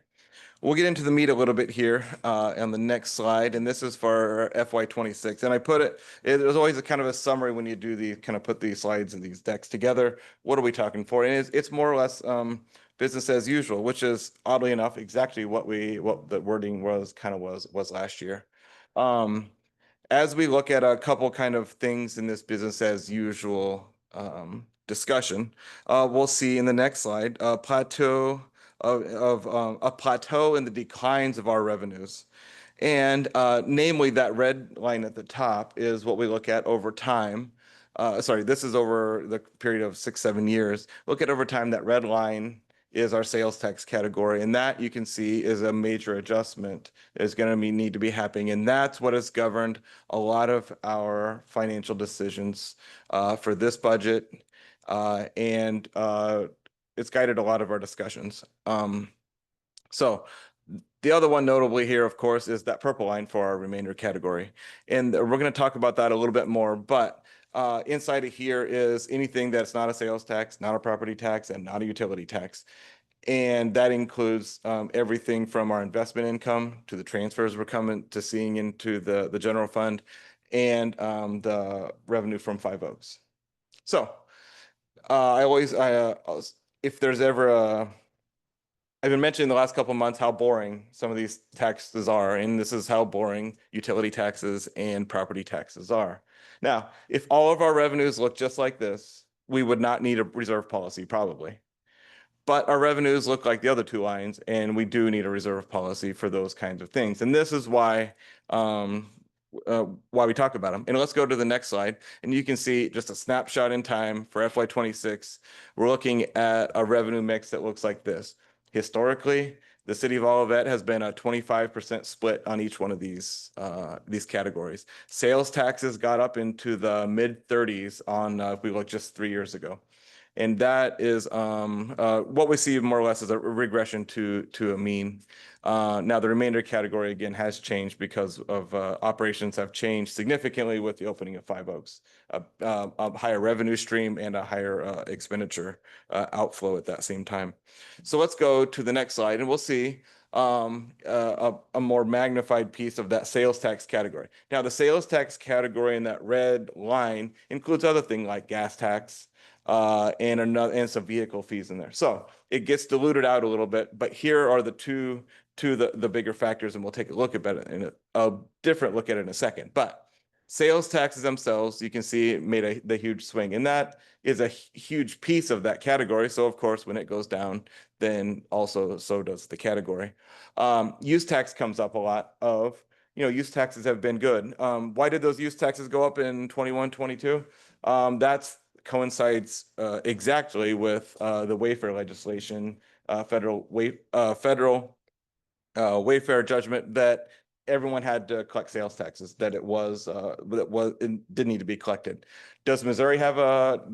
We'll get into the meat a little bit here on the next slide, and this is for FY26. And I put it was always a kind of a summary when you do put these slides and these decks together. What are we talking for? And it's more or less business as usual, which is oddly enough exactly what the wording was last year. As we look at a couple kind of things in this business as usual discussion, we'll see in the next slide a plateau in the declines of our revenues. And namely, that red line at the top is what we look at over time. This is over the period of 6-7 years. Look at over time, that red line is our sales tax category. And that you can see is a major adjustment is going to need to be happening. And that's what has governed a lot of our financial decisions for this budget. And it's guided a lot of our discussions. So the other one notably here, of course, is that purple line for our remainder category. And we're going to talk about that a little bit more, but inside of here is anything that's not a sales tax, not a property tax, and not a utility tax. And that includes everything from our investment income to the transfers we're coming to seeing into the general fund and the revenue from Five Oaks. So if there's ever I've been mentioning the last couple of months how boring some of these taxes are, and this is how boring utility taxes and property taxes are. Now, if all of our revenues look just like this, we would not need a reserve policy, probably. But our revenues look like the other two lines, and we do need a reserve policy for those kinds of things. And this is why we talk about them. And let's go to the next slide. And you can see just a snapshot in time for FY26. We're looking at a revenue mix that looks like this. Historically, the city of Olivet has been a 25% split on each one of these categories. Sales taxes got up into the mid-30s on if we look just 3 years ago. And that is what we see more or less as a regression to a mean. Now, the remainder category, again, has changed because of operations have changed significantly with the opening of Five Oaks, a higher revenue stream and a higher expenditure outflow at that same time. So let's go to the next slide and we'll see a more magnified piece of that sales tax category. Now, the sales tax category in that red line includes other things like gas tax, and some vehicle fees in there. So it gets diluted out a little bit, but here are the the bigger factors, and we'll take a look at it in a different look at it in a second. But sales taxes themselves, you can see made the huge swing, and that is a huge piece of that category. So of course, when it goes down, then also so does the category. Use tax comes up a lot of, use taxes have been good. Why did those use taxes go up in 21, 22? That's coincides exactly with the Wayfair legislation, federal Wayfair judgment that everyone had to collect sales taxes, that it didn't need to be collected. Does Missouri have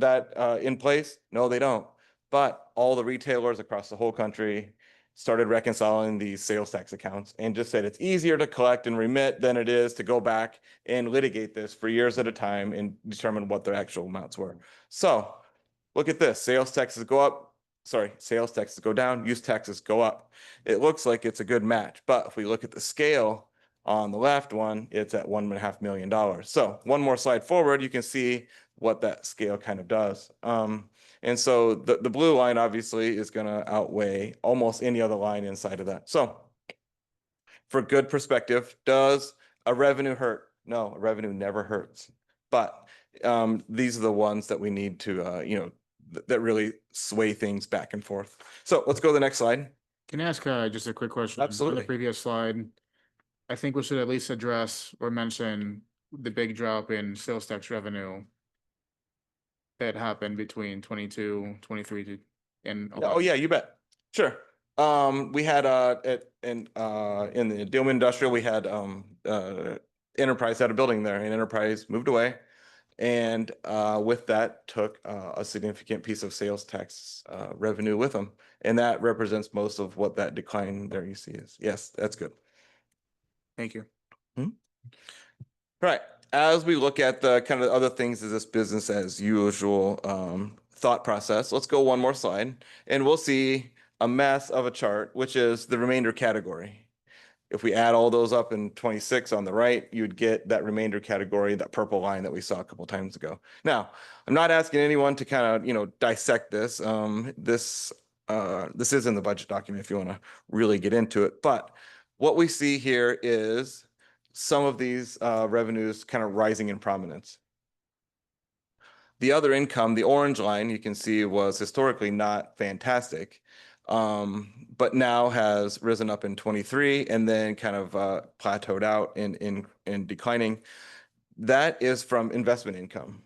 that in place? No, they don't. But all the retailers across the whole country started reconciling these sales tax accounts and just said it's easier to collect and remit than it is to go back and litigate this for years at a time and determine what their actual amounts were. So look at this, sales taxes go up, sales taxes go down, use taxes go up. It looks like it's a good match, but if we look at the scale on the left one, it's at $1.5 million. So one more slide forward, you can see what that scale kind of does. And so the blue line obviously is going to outweigh almost any other line inside of that. So for good perspective, does a revenue hurt? No, a revenue never hurts. But these are the ones that we need to, that really sway things back and forth. So let's go to the next slide. Can I ask just a quick question? Absolutely. On the previous slide, I think we should at least address or mention the big drop in sales tax revenue that happened between 22, 23 and. Oh yeah, you bet. Sure. We had in the Dillman Industrial, we had Enterprise had a building there, and Enterprise moved away. And with that took a significant piece of sales tax revenue with them. And that represents most of what that decline there you see is. Yes, that's good. Thank you. Right. As we look at the kind of other things of this business as usual thought process, let's go one more slide and we'll see a mess of a chart, which is the remainder category. If we add all those up in 26 on the right, you'd get that remainder category, that purple line that we saw a couple times ago. Now, I'm not asking anyone to kind of, dissect this. This is in the budget document if you want to really get into it. But what we see here is some of these revenues kind of rising in prominence. The other income, the orange line, you can see was historically not fantastic, but now has risen up in 23 and then kind of plateaued out in declining. That is from investment income.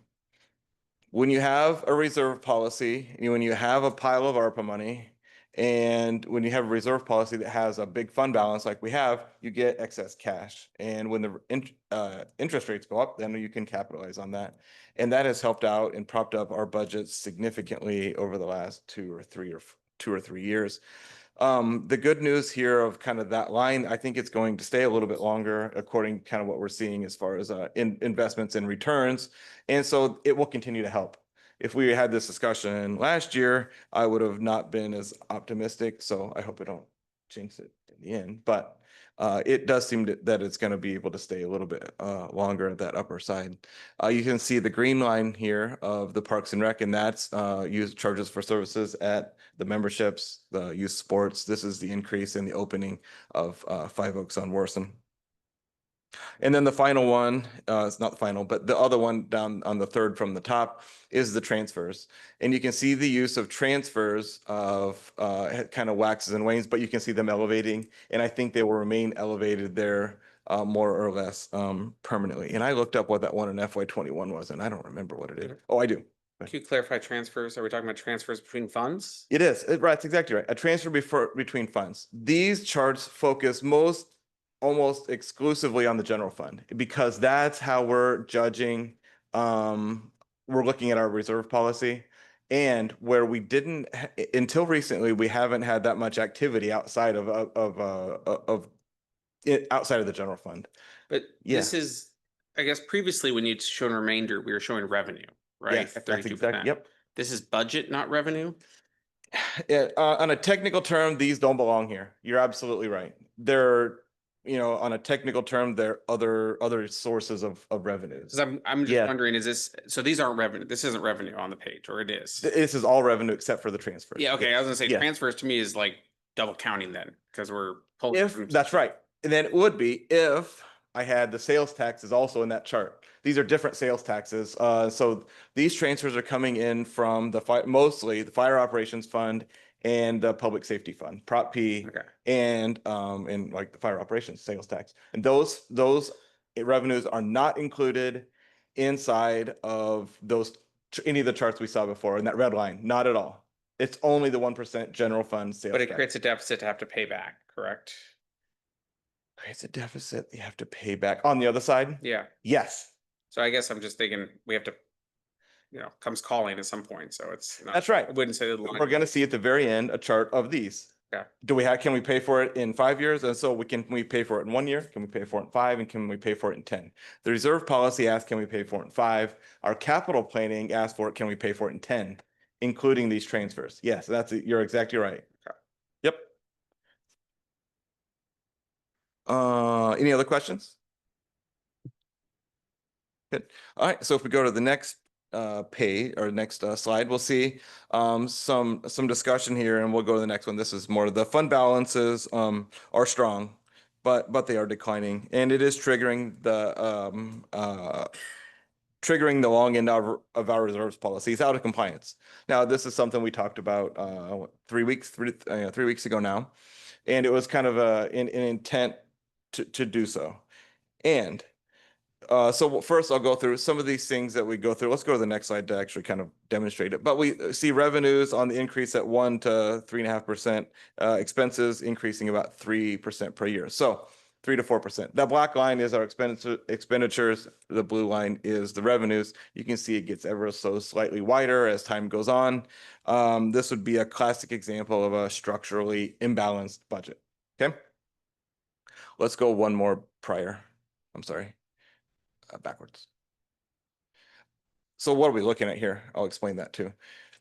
When you have a reserve policy, when you have a pile of ARPA money, and when you have a reserve policy that has a big fund balance like we have, you get excess cash. And when the interest rates go up, then you can capitalize on that. And that has helped out and propped up our budget significantly over the last 2 or 3 years. The good news here of kind of that line, I think it's going to stay a little bit longer according to kind of what we're seeing as far as investments and returns. And so it will continue to help. If we had this discussion last year, I would have not been as optimistic. So I hope I don't jinx it in the end. But it does seem that it's going to be able to stay a little bit longer at that upper side. You can see the green line here of the Parks and Rec, and that's youth charges for services at the memberships, the youth sports. This is the increase in the opening of Five Oaks on Worsen. And then the final one, it's not the final, but the other one down on the third from the top is the transfers. And you can see the use of transfers of kind of waxes and wanes, but you can see them elevating. And I think they will remain elevated there more or less permanently. And I looked up what that one in FY21 was, and I don't remember what it is. Oh, I do. Can you clarify transfers? Are we talking about transfers between funds? It is, right, it's exactly right. A transfer between funds. These charts focus almost exclusively on the general fund because that's how we're judging. We're looking at our reserve policy, and where we didn't until recently, we haven't had that much activity outside of outside of the general fund. But this is, I guess, previously when you'd shown remainder, we were showing revenue, right? Yes, At that's 32%. exactly, yep. This is budget, not revenue. On a technical term, these don't belong here. You're absolutely right. They're, on a technical term, there are other sources of revenues. Because I'm just wondering, is this, so these aren't revenue, this isn't revenue on the page, or it is? This is all revenue except for the transfers. Yeah, okay, I was gonna say Yeah. transfers to me is like double counting then, because we're pulling. from- That's right. And then it would be if I had the sales taxes also in that chart. These are different sales taxes. So these transfers are coming in from mostly the Fire Operations Fund and the Public Safety Fund, Prop P, Okay. and like the Fire Operations Sales Tax. And those revenues are not included inside of any of the charts we saw before in that red line, not at all. It's only the 1% general fund sales But it tax. creates a deficit to have to pay back, correct? Creates a deficit you have to pay back on the other side? Yeah, Yes, so I guess I'm just thinking we have to, comes calling at some point, so it's. not- that's right. I wouldn't say. We're gonna see at the very end a chart of these. Okay. Can we pay for it in 5 years? And so can we pay for it in 1 year? Can we pay for it in 5? And can we pay for it in 10? The reserve policy asks, can we pay for it in 5? Our capital planning asks for it, can we pay for it in 10? Including these transfers. Yes, you're exactly right. Okay. Yep. Any other questions? Good. All right, so if we go to the next page or next slide, we'll see some discussion here, and we'll go to the next one. This is more the fund balances are strong, but they are declining, and it is triggering the long end of our reserves policies out of compliance. Now, this is something we talked about 3 weeks ago now, and it was kind of an intent to do so. And so first I'll go through some of these things that we go through. Let's go to the next slide to actually kind of demonstrate it. But we see revenues on the increase at 1 to 3.5%, expenses increasing about 3% per year. So 3 to 4%. That black line is our expenditures. The blue line is the revenues. You can see it gets ever so slightly wider as time goes on. This would be a classic example of a structurally imbalanced budget. Okay. Let's go one more prior. I'm sorry. Backwards. So what are we looking at here? I'll explain that too.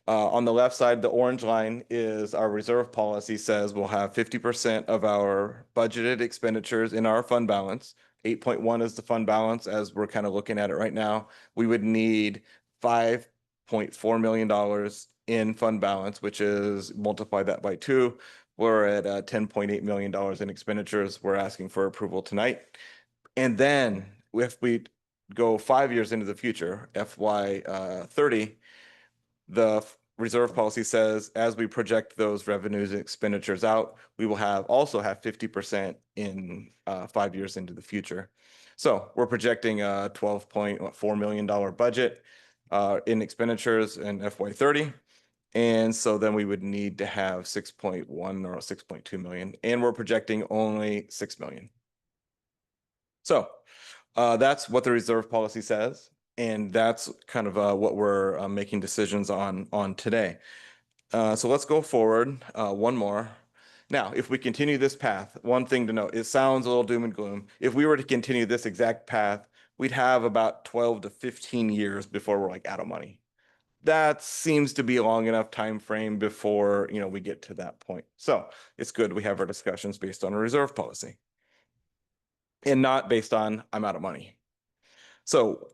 On the left side, the orange line is our reserve policy says we'll have 50% of our budgeted expenditures in our fund balance. 8.1 is the fund balance as we're kind of looking at it right now. We would need $5.4 million in fund balance, which is multiply that by 2. We're at $10.8 million in expenditures. We're asking for approval tonight. And then if we go 5 years into the future, FY 30, the reserve policy says as we project those revenues and expenditures out, we will also have 50% in 5 years into the future. So we're projecting a $12.4 million budget in expenditures in FY 30. And so then we would need to have 6.1 or 6.2 million, and we're projecting only 6 million. So that's what the reserve policy says. And that's kind of what we're making decisions on today. So let's go forward one more. Now, if we continue this path, one thing to note, it sounds a little doom and gloom. If we were to continue this exact path, we'd have about 12 to 15 years before we're like out of money. That seems to be a long enough time frame before we get to that point. So it's good we have our discussions based on a reserve policy and not based on I'm out of money. So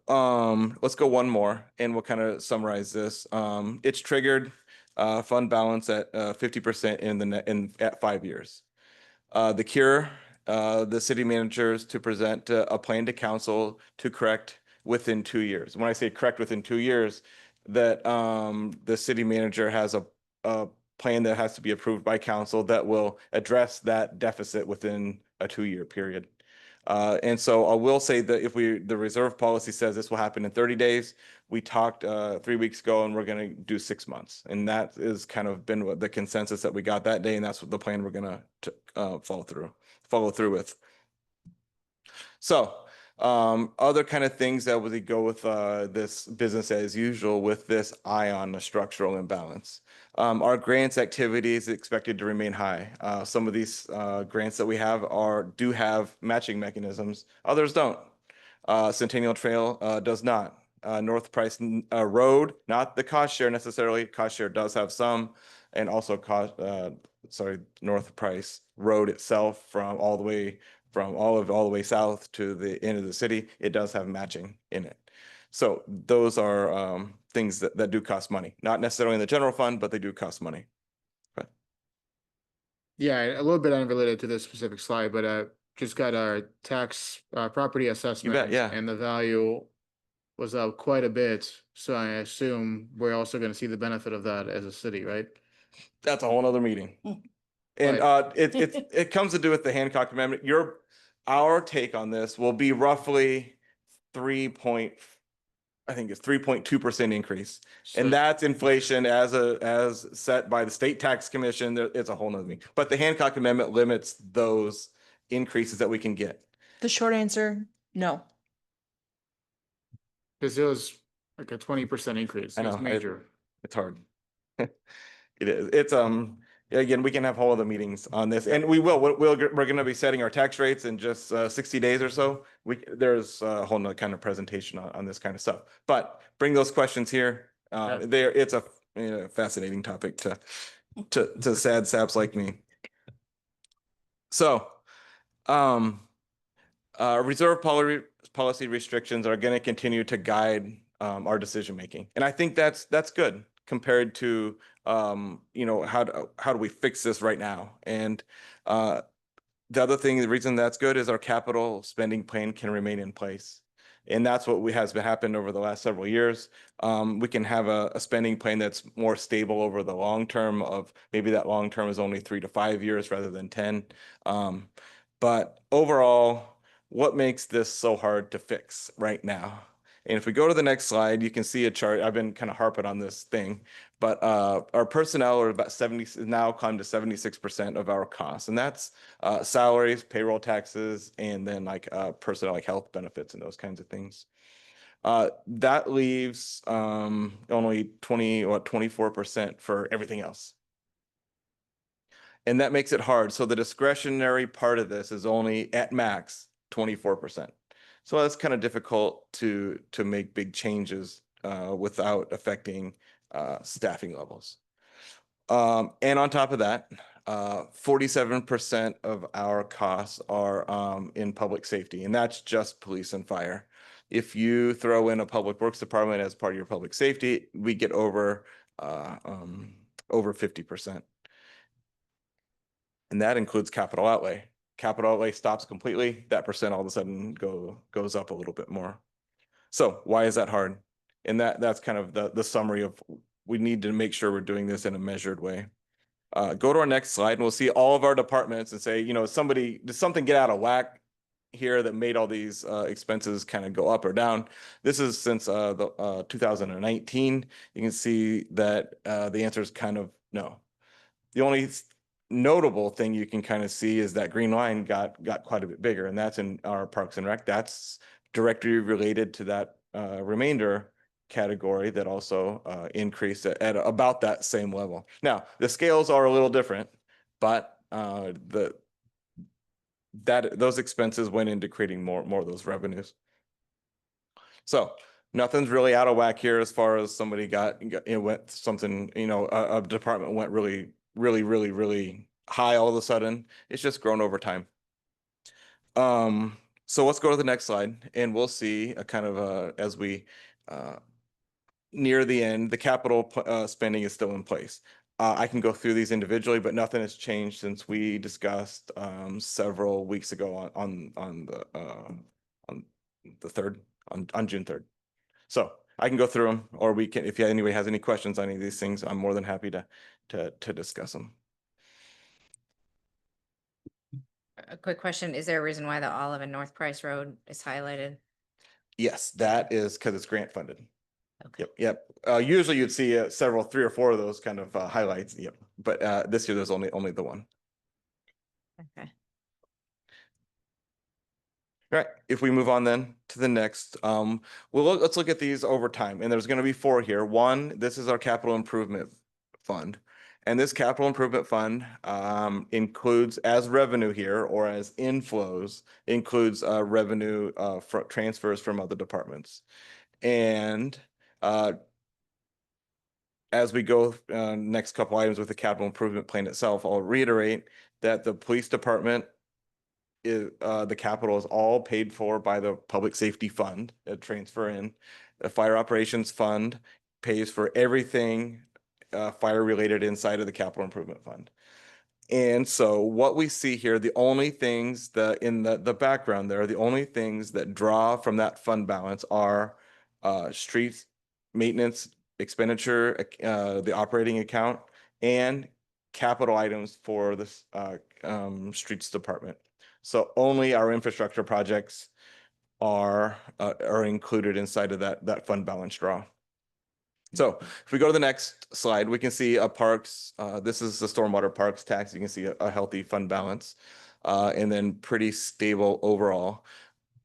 let's go one more and we'll kind of summarize this. It's triggered fund balance at 50% at 5 years. The cure, the city managers to present a plan to council to correct within 2 years. When I say correct within 2 years, that the city manager has a plan that has to be approved by council that will address that deficit within a 2-year period. And so I will say that if the reserve policy says this will happen in 30 days, we talked 3 weeks ago and we're going to do 6 months. And that is kind of been what the consensus that we got that day. And that's what the plan we're going to follow through with. So other kind of things that would go with this business as usual with this eye on the structural imbalance. Our grants activity is expected to remain high. Some of these grants that we have do have matching mechanisms. Others don't. Centennial Trail does not. North Price Road, not the cost share necessarily. Cost share does have some, and also North Price Road itself from all the way south to the end of the city, it does have matching in it. So those are things that do cost money, not necessarily in the general fund, but they do cost money. Okay. Yeah, a little bit unrelated to this specific slide, but just got our tax property assessment. Yeah. And the value was up quite a bit. So I assume we're also going to see the benefit of that as a city, right? That's a whole nother meeting. And it comes to do with the Hancock Amendment. Our take on this will be roughly 3.2% increase. And that's inflation as set by the state tax commission. It's a whole nother thing. But the Hancock Amendment limits those increases that we can get. The short answer, no. Because it was like a 20% increase. I know, It's major. It's hard. It is. It's again, we can have whole other meetings on this, and we will. We're going to be setting our tax rates in just 60 days or so. There's a whole nother kind of presentation on this kind of stuff. But bring those questions here. It's a fascinating topic to sad saps like me. So, reserve policy restrictions are going to continue to guide our decision making, and I think that's good compared to how do we fix this right now? And the other thing, the reason that's good is our capital spending plan can remain in place. And that's what has been happened over the last several years. We can have a spending plan that's more stable over the long term of maybe that long term is only 3 to 5 years rather than 10. But overall, what makes this so hard to fix right now And if we go to the next slide, you can see a chart. I've been kind of harping on this thing, but our personnel are about 70, now come to 76% of our costs. And that's salaries, payroll taxes, and then like personnel, like health benefits and those kinds of things. That leaves only 24% for everything else. And that makes it hard. So the discretionary part of this is only at max 24%. So that's kind of difficult to make big changes without affecting staffing levels. And on top of that, 47% of our costs are in public safety, and that's just police and fire. If you throw in a public works department as part of your public safety, we get over 50%. And that includes capital outlay. Capital outlay stops completely, that percent all of a sudden goes up a little bit more. So why is that hard? And that's kind of the summary of, we need to make sure we're doing this in a measured way. Go to our next slide and we'll see all of our departments and say, did something get out of whack here that made all these expenses kind of go up or down? This is since 2019. You can see that the answer is kind of no. The only notable thing you can kind of see is that green line got quite a bit bigger, and that's in our Parks and Rec. That's directly related to that remainder category that also increased at about that same level. Now, the scales are a little different, but those expenses went into creating more of those revenues. So nothing's really out of whack here as far as somebody went something, a department went really high all of a sudden. It's just grown over time. So let's go to the next slide and we'll see a kind of as we near the end, the capital spending is still in place. I can go through these individually, but nothing has changed since we discussed several weeks ago on June 3rd. So I can go through them, or we can, if anybody has any questions on any of these things, I'm more than happy to discuss them. A quick question. Is there a reason why the Olive and North Price Road is highlighted? Yes, that is because it's grant funded. Okay. Yep. Usually you'd see 3 or 4 of those kind of highlights. Yep. But this year there's only the one. Okay. All right. If we move on then to the next, let's look at these over time. And there's going to be 4 here. One, this is our capital improvement fund. And this capital improvement fund includes, as revenue here or as inflows, includes revenue transfers from other departments. And as we go next couple items with the capital improvement plan itself, I'll reiterate that the police department the capital is all paid for by the public safety fund that transfer in. The fire operations fund pays for everything fire related inside of the capital improvement fund. And so what we see here, the only things that in the background there, the only things that draw from that fund balance are streets maintenance expenditure, the operating account, and capital items for this streets department. So only our infrastructure projects are included inside of that fund balance draw. So if we go to the next slide, we can see a parks. This is the stormwater parks tax. You can see a healthy fund balance and then pretty stable overall.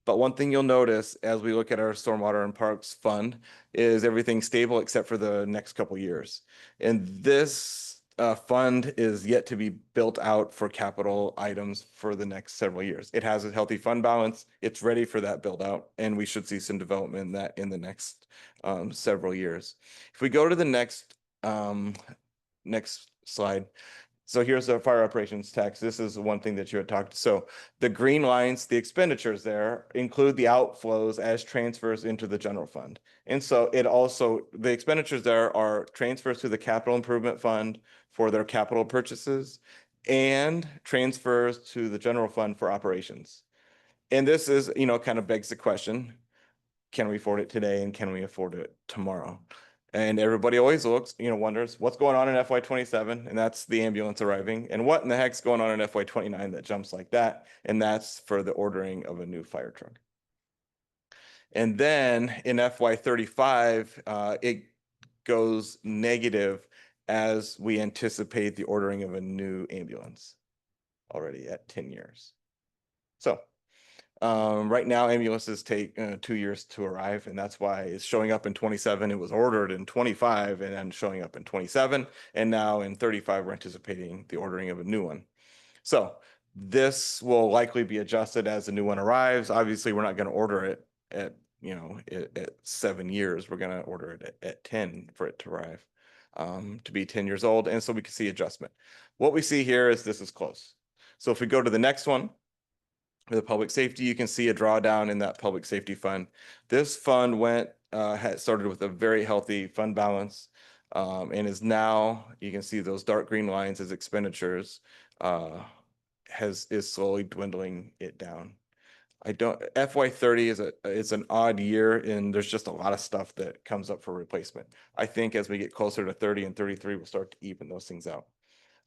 But one thing you'll notice as we look at our stormwater and parks fund is everything stable except for the next couple years. And this fund is yet to be built out for capital items for the next several years. It has a healthy fund balance. It's ready for that build out, and we should see some development in that in the next several years. If we go to the next slide. So here's the fire operations tax. This is one thing that you had talked. So the green lines, the expenditures there include the outflows as transfers into the general fund. And so it also, the expenditures there are transfers to the capital improvement fund for their capital purchases and transfers to the general fund for operations. And this is, kind of begs the question, can we afford it today and can we afford it tomorrow? And everybody always looks, wonders what's going on in FY27, and that's the ambulance arriving. And what in the heck's going on in FY29 that jumps like that? And that's for the ordering of a new fire truck. And then in FY 35, it goes negative as we anticipate the ordering of a new ambulance already at 10 years. So right now ambulances take 2 years to arrive, and that's why it's showing up in 27. It was ordered in 25 and then showing up in 27. And now in 35, we're anticipating the ordering of a new one. So this will likely be adjusted as the new one arrives. Obviously, we're not going to order it at, at 7 years. We're going to order it at 10 for it to arrive, to be 10 years old. And so we can see adjustment. What we see here is this is close. So if we go to the next one, the public safety, you can see a drawdown in that public safety fund. This fund had started with a very healthy fund balance, and is now, you can see those dark green lines as expenditures, is slowly dwindling it down. FY 30 is an odd year, and there's just a lot of stuff that comes up for replacement. I think as we get closer to 30 and 33, we'll start to even those things out.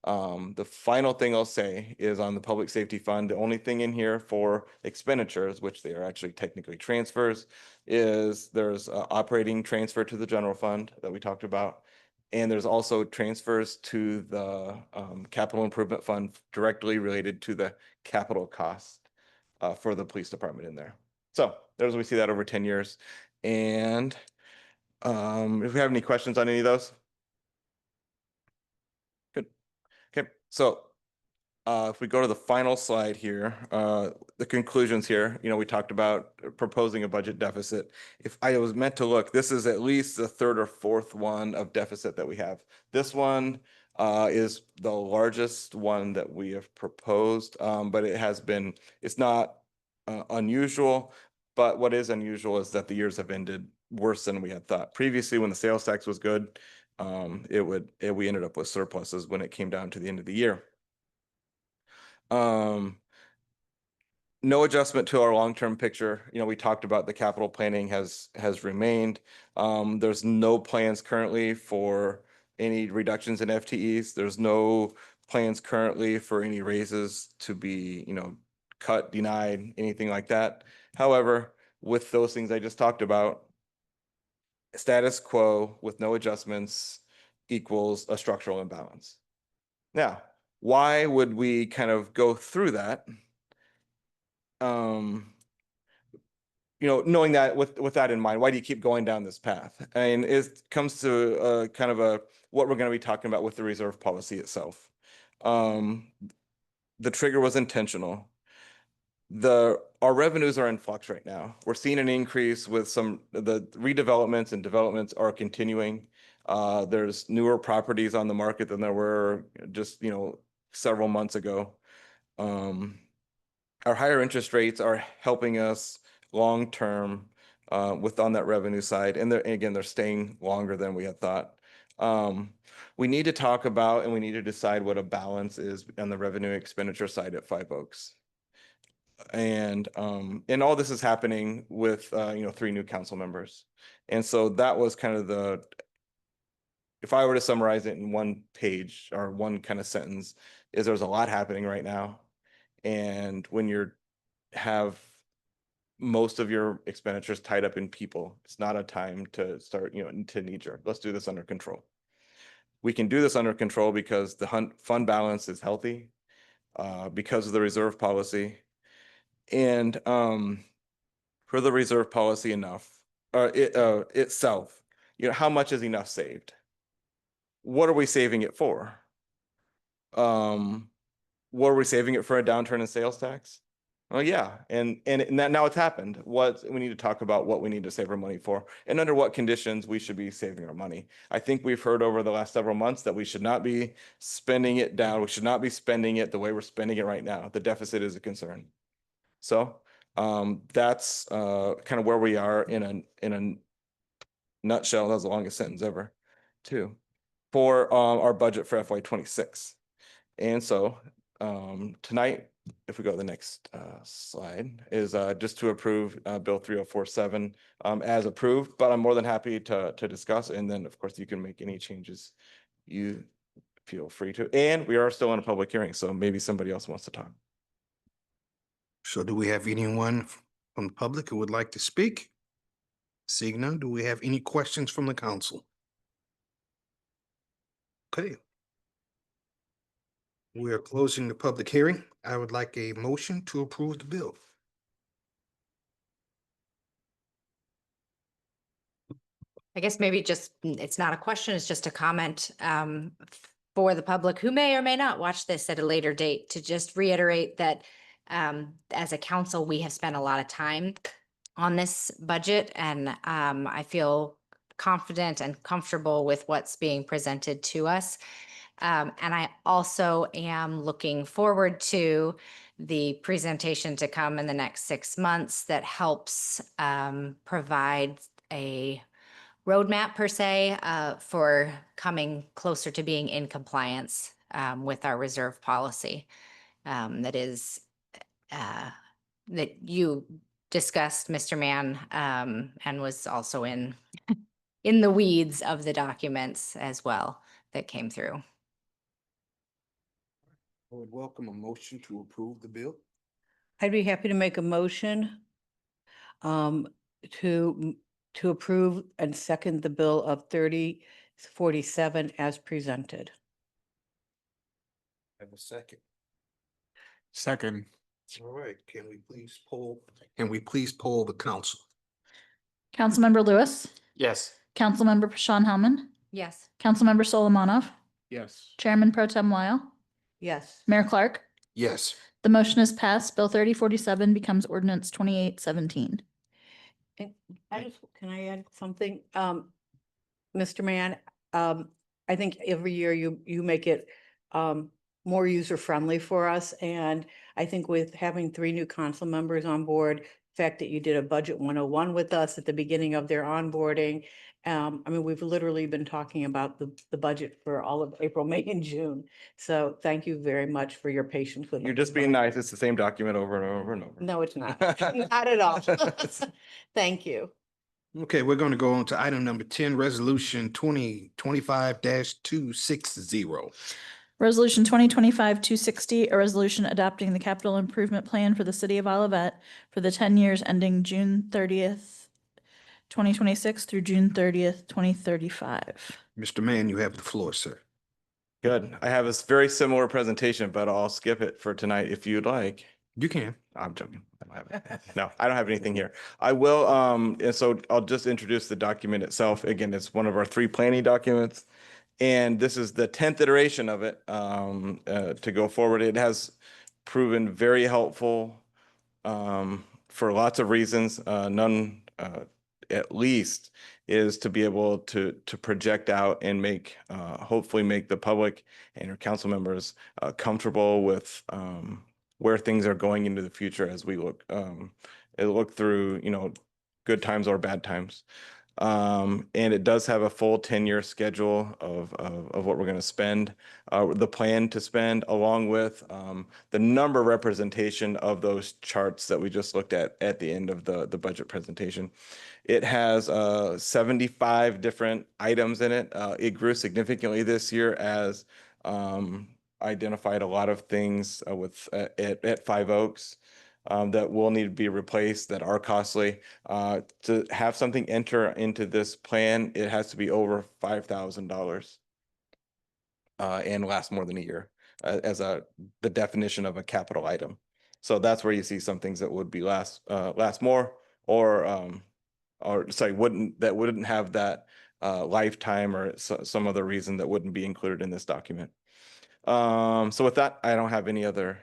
The final thing I'll say is on the public safety fund, the only thing in here for expenditures, which they are actually technically transfers, is there's operating transfer to the general fund that we talked about. And there's also transfers to the capital improvement fund directly related to the capital cost for the police department in there. So there's, we see that over 10 years. And if we have any questions on any of those. Good. Okay, so if we go to the final slide here, the conclusions here, we talked about proposing a budget deficit. If I was meant to look, this is at least the third or fourth one of deficit that we have. This one is the largest one that we have proposed, but it's not unusual. But what is unusual is that the years have ended worse than we had thought. Previously, when the sales tax was good, we ended up with surpluses when it came down to the end of the year. No adjustment to our long-term picture. We talked about the capital planning has remained. There's no plans currently for any reductions in FTEs. There's no plans currently for any raises to be, cut, denied, anything like that. However, with those things I just talked about, status quo with no adjustments equals a structural imbalance. Now, why would we kind of go through that? Knowing that with that in mind, why do you keep going down this path? And it comes to kind of what we're going to be talking about with the reserve policy itself. The trigger was intentional. Our revenues are in flux right now. We're seeing an increase with the redevelopments and developments are continuing. There's newer properties on the market than there were just, several months ago. Our higher interest rates are helping us long-term on that revenue side. And they're staying longer than we had thought. We need to talk about and we need to decide what a balance is on the revenue expenditure side at Five Oaks. And all this is happening with 3 new council members. And so that was kind of if I were to summarize it in one page or one kind of sentence, is there's a lot happening right now. And when you have most of your expenditures tied up in people, it's not a time to start, to knee-jerk. Let's do this under control. We can do this under control because the fund balance is healthy, because of the reserve policy. And for the reserve policy itself, how much is enough saved? What are we saving it for? What are we saving it for? A downturn in sales tax? Well, yeah, and now it's happened. We need to talk about what we need to save our money for, and under what conditions we should be saving our money. I think we've heard over the last several months that we should not be spending it down. We should not be spending it the way we're spending it right now. The deficit is a concern. So that's kind of where we are in a nutshell. That was the longest sentence ever, too, for our budget for FY 26. And so tonight, if we go to the next slide, is just to approve Bill 3047 as approved, but I'm more than happy to discuss. And then, of course, you can make any changes you feel free to. And we are still in a public hearing, so maybe somebody else wants to talk. So do we have anyone from the public who would like to speak? Seeing none, do we have any questions from the council? Okay. We are closing the public hearing. I would like a motion to approve the bill. I guess maybe just, it's not a question, it's just a comment for the public who may or may not watch this at a later date, to just reiterate that as a council, we have spent a lot of time on this budget, and I feel confident and comfortable with what's being presented to us. And I also am looking forward to the presentation to come in the next 6 months that helps provide a roadmap per se for coming closer to being in compliance with our reserve policy. That is that you discussed, Mr. Mann, and was also in the weeds of the documents as well that came through. I would welcome a motion to approve the bill. I'd be happy to make a motion to approve and second the bill of 3047 as presented. Have a second. Second. All right, can we please poll the council? Councilmember Lewis, Yes. Councilmember Pashon Hellman, Yes. Councilmember Solomonov, Yes. Chairman Pro Tem Weil, Yes. Mayor Clark. Yes. The motion is passed. Bill 3047 becomes ordinance 2817. And can I add something? Mr. Mann, I think every year you make it more user-friendly for us. And I think with having 3 new council members on board, the fact that you did a budget 101 with us at the beginning of their onboarding. I mean, we've literally been talking about the budget for all of April, May, and June. So thank you very much for your patience with. You're us. just being nice. It's the same document over and over and over. No, it's not. Not at all. Thank you. Okay, we're going to go on to item number 10, resolution 2025-260. Resolution 2025-260, a resolution adopting the capital improvement plan for the city of Olivet for the 10 years ending June 30th, 2026 through June 30th, 2035. Mr. Mann, you have the floor, sir. Good. I have a very similar presentation, but I'll skip it for tonight if you'd like. You can. I'm joking. I don't have it. No, I don't have anything here. I will, and so I'll just introduce the document itself. Again, it's one of our 3 planning documents. And this is the 10th iteration of it to go forward. It has proven very helpful for lots of reasons. None, at least, is to be able to project out and make, hopefully make the public and our council members comfortable with where things are going into the future as we look through, good times or bad times. And it does have a full 10-year schedule of what we're going to spend, the plan to spend, along with the number representation of those charts that we just looked at the end of the budget presentation. It has 75 different items in it. It grew significantly this year as identified a lot of things at Five Oaks. That will need to be replaced, that are costly. To have something enter into this plan, it has to be over $5,000 and last more than a year as the definition of a capital item. So that's where you see some things that would be last more, or sorry, wouldn't have that lifetime or some other reason that wouldn't be included in this document. So with that, I don't have any other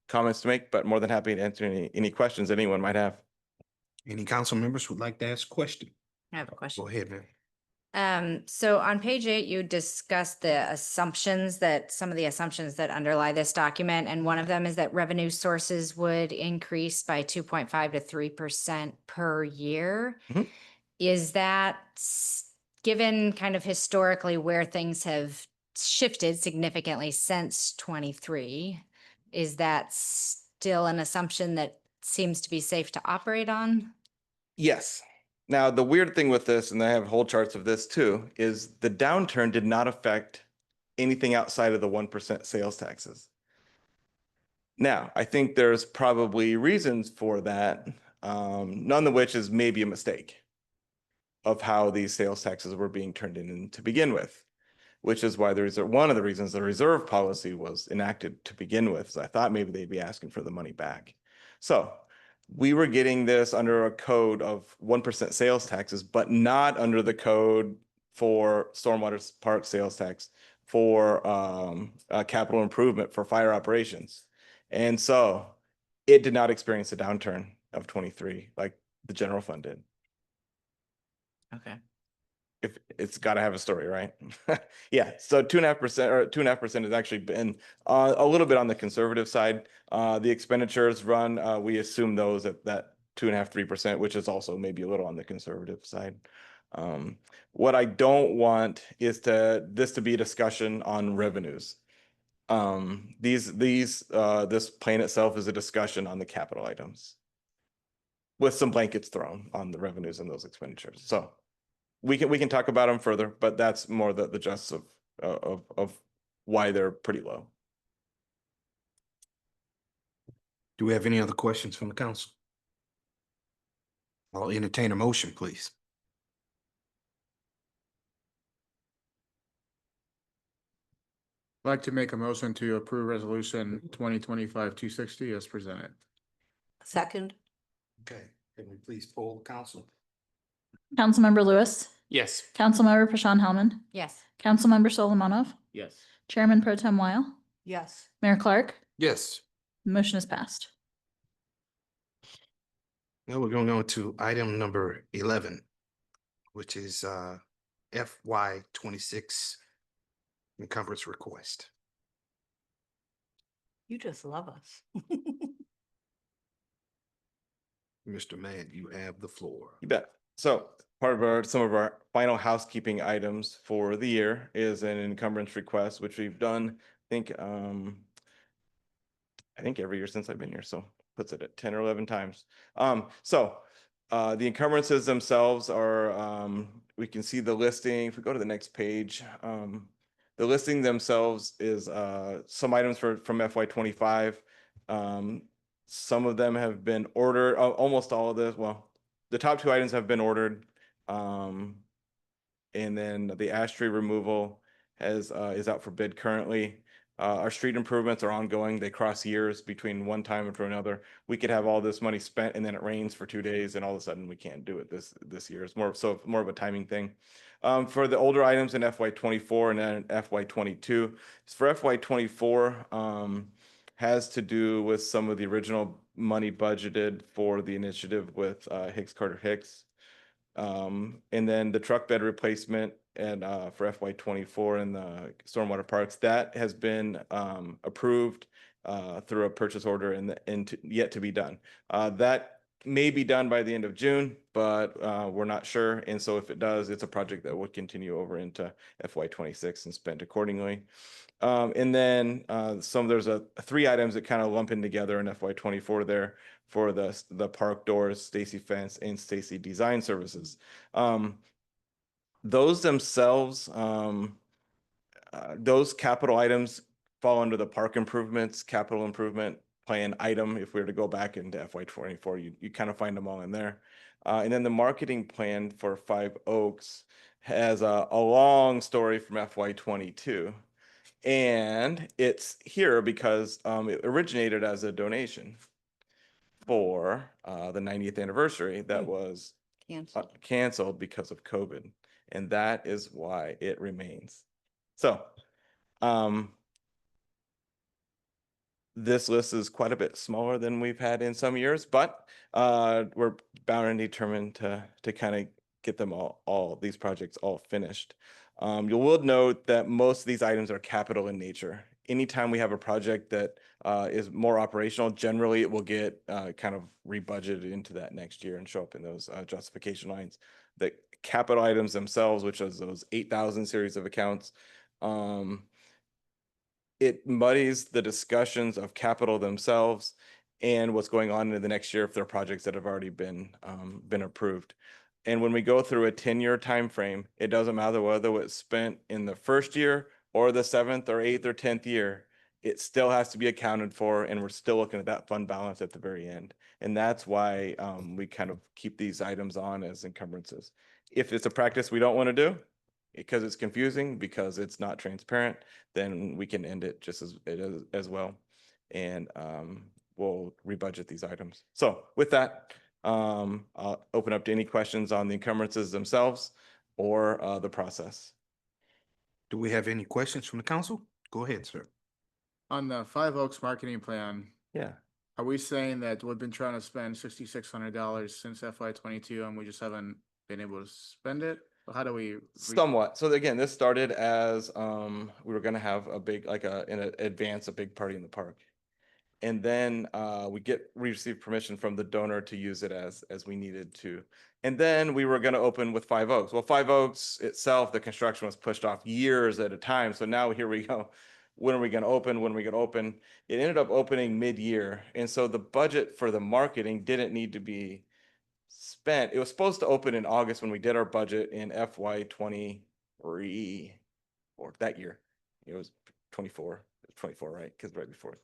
comments to make, but more than happy to answer any questions anyone might have. Any council members would like to ask a question? I have a question. Go ahead, man. So on page 8, you discussed some of the assumptions that underlie this document. And one of them is that revenue sources would increase by 2.5 to 3% per year. Mhm. Is that given kind of historically where things have shifted significantly since 23? Is that still an assumption that seems to be safe to operate on? Yes. Now, the weird thing with this, and I have whole charts of this too, is the downturn did not affect anything outside of the 1% sales taxes. Now, I think there's probably reasons for that, none of which is maybe a mistake. of how these sales taxes were being turned in to begin with, which is why there's one of the reasons the reserve policy was enacted to begin with. So I thought maybe they'd be asking for the money back. So we were getting this under a code of 1% sales taxes, but not under the code for stormwater park sales tax, for capital improvement for fire operations. And so it did not experience a downturn of 23 like the general fund did. Okay. If it's got to have a story, right? Yeah. So 2.5% or 2.5% has actually been a little bit on the conservative side. The expenditures run, we assume those at that 2.5%, 3%, which is also maybe a little on the conservative side. What I don't want is this to be a discussion on revenues. This plan itself is a discussion on the capital items with some blankets thrown on the revenues and those expenditures. So we can talk about them further, but that's more the gist of why they're pretty low. Do we have any other questions from the council? I'll entertain a motion, please. I'd like to make a motion to approve resolution 2025-260 as presented. Second. Okay, can we please poll the council? Councilmember Lewis, Yes. Councilmember Pashon Hellman, Yes. Councilmember Solomonov, Yes. Chairman Pro Tem Weil, Yes. Mayor Clark, Yes. motion is passed. Now we're going on to item number 11, which is FY 26 encumbrance request. You just love us. Mr. Mann, you have the floor. You bet. So part of some of our final housekeeping items for the year is an encumbrance request, which we've done, I think every year since I've been here. So puts it at 10 or 11 times. The encumbrances themselves are, we can see the listing. If we go to the next page, the listing themselves is some items from FY 25. Some of them have been ordered, almost all of this. Well, the top two items have been ordered. And then the ash tree removal is out for bid currently. Our street improvements are ongoing. They cross years between one time and for another. We could have all this money spent and then it rains for 2 days and all of a sudden we can't do it this year. It's more of a timing thing. For the older items in FY 24 and then FY 22, for FY 24, has to do with some of the original money budgeted for the initiative with Hicks Carter Hicks. And then the truck bed replacement and for FY 24 and the stormwater parks, that has been approved through a purchase order and yet to be done. That may be done by the end of June, but we're not sure. And so if it does, it's a project that would continue over into FY 26 and spent accordingly. And then there's three items that kind of lump in together in FY 24 there for the park doors, Stacy Fence, and Stacy Design Services. Those themselves, those capital items fall under the park improvements, capital improvement plan item. If we were to go back into FY 24, you kind of find them all in there. And then the marketing plan for Five Oaks has a long story from FY 22. And it's here because it originated as a donation for the 90th anniversary that was canceled because of COVID. And that is why it remains. So this list is quite a bit smaller than we've had in some years, but we're bound and determined to kind of get them all these projects all finished. You will note that most of these items are capital in nature. Anytime we have a project that is more operational, generally it will get kind of rebudgeted into that next year and show up in those justification lines. The capital items themselves, which is those 8,000 series of accounts, it muddies the discussions of capital themselves and what's going on in the next year if there are projects that have already been approved. And when we go through a 10-year time frame, it doesn't matter whether it's spent in the first year or the 7th or 8th or 10th year, it still has to be accounted for, and we're still looking at that fund balance at the very end. And that's why we kind of keep these items on as encumbrances. If it's a practice we don't want to do, because it's confusing, because it's not transparent, then we can end it just as well. And we'll rebudget these items. So with that, I'll open up to any questions on the encumbrances themselves or the process. Do we have any questions from the council? Go ahead, sir. On the Five Oaks marketing plan, Yeah. are we saying that we've been trying to spend $6,600 since FY 22 and we just haven't been able to spend it? Or how do we? Somewhat. So again, this started as we were gonna have a big, like in advance, a big party in the park. And then we received permission from the donor to use it as we needed to. And then we were gonna open with Five Oaks. Well, Five Oaks itself, the construction was pushed off years at a time. So now here we go. When are we gonna open? When are we gonna open? It ended up opening mid-year. And so the budget for the marketing didn't need to be spent. It was supposed to open in August when we did our budget in FY 23 or that year. It was 24, 24, right? Because right before.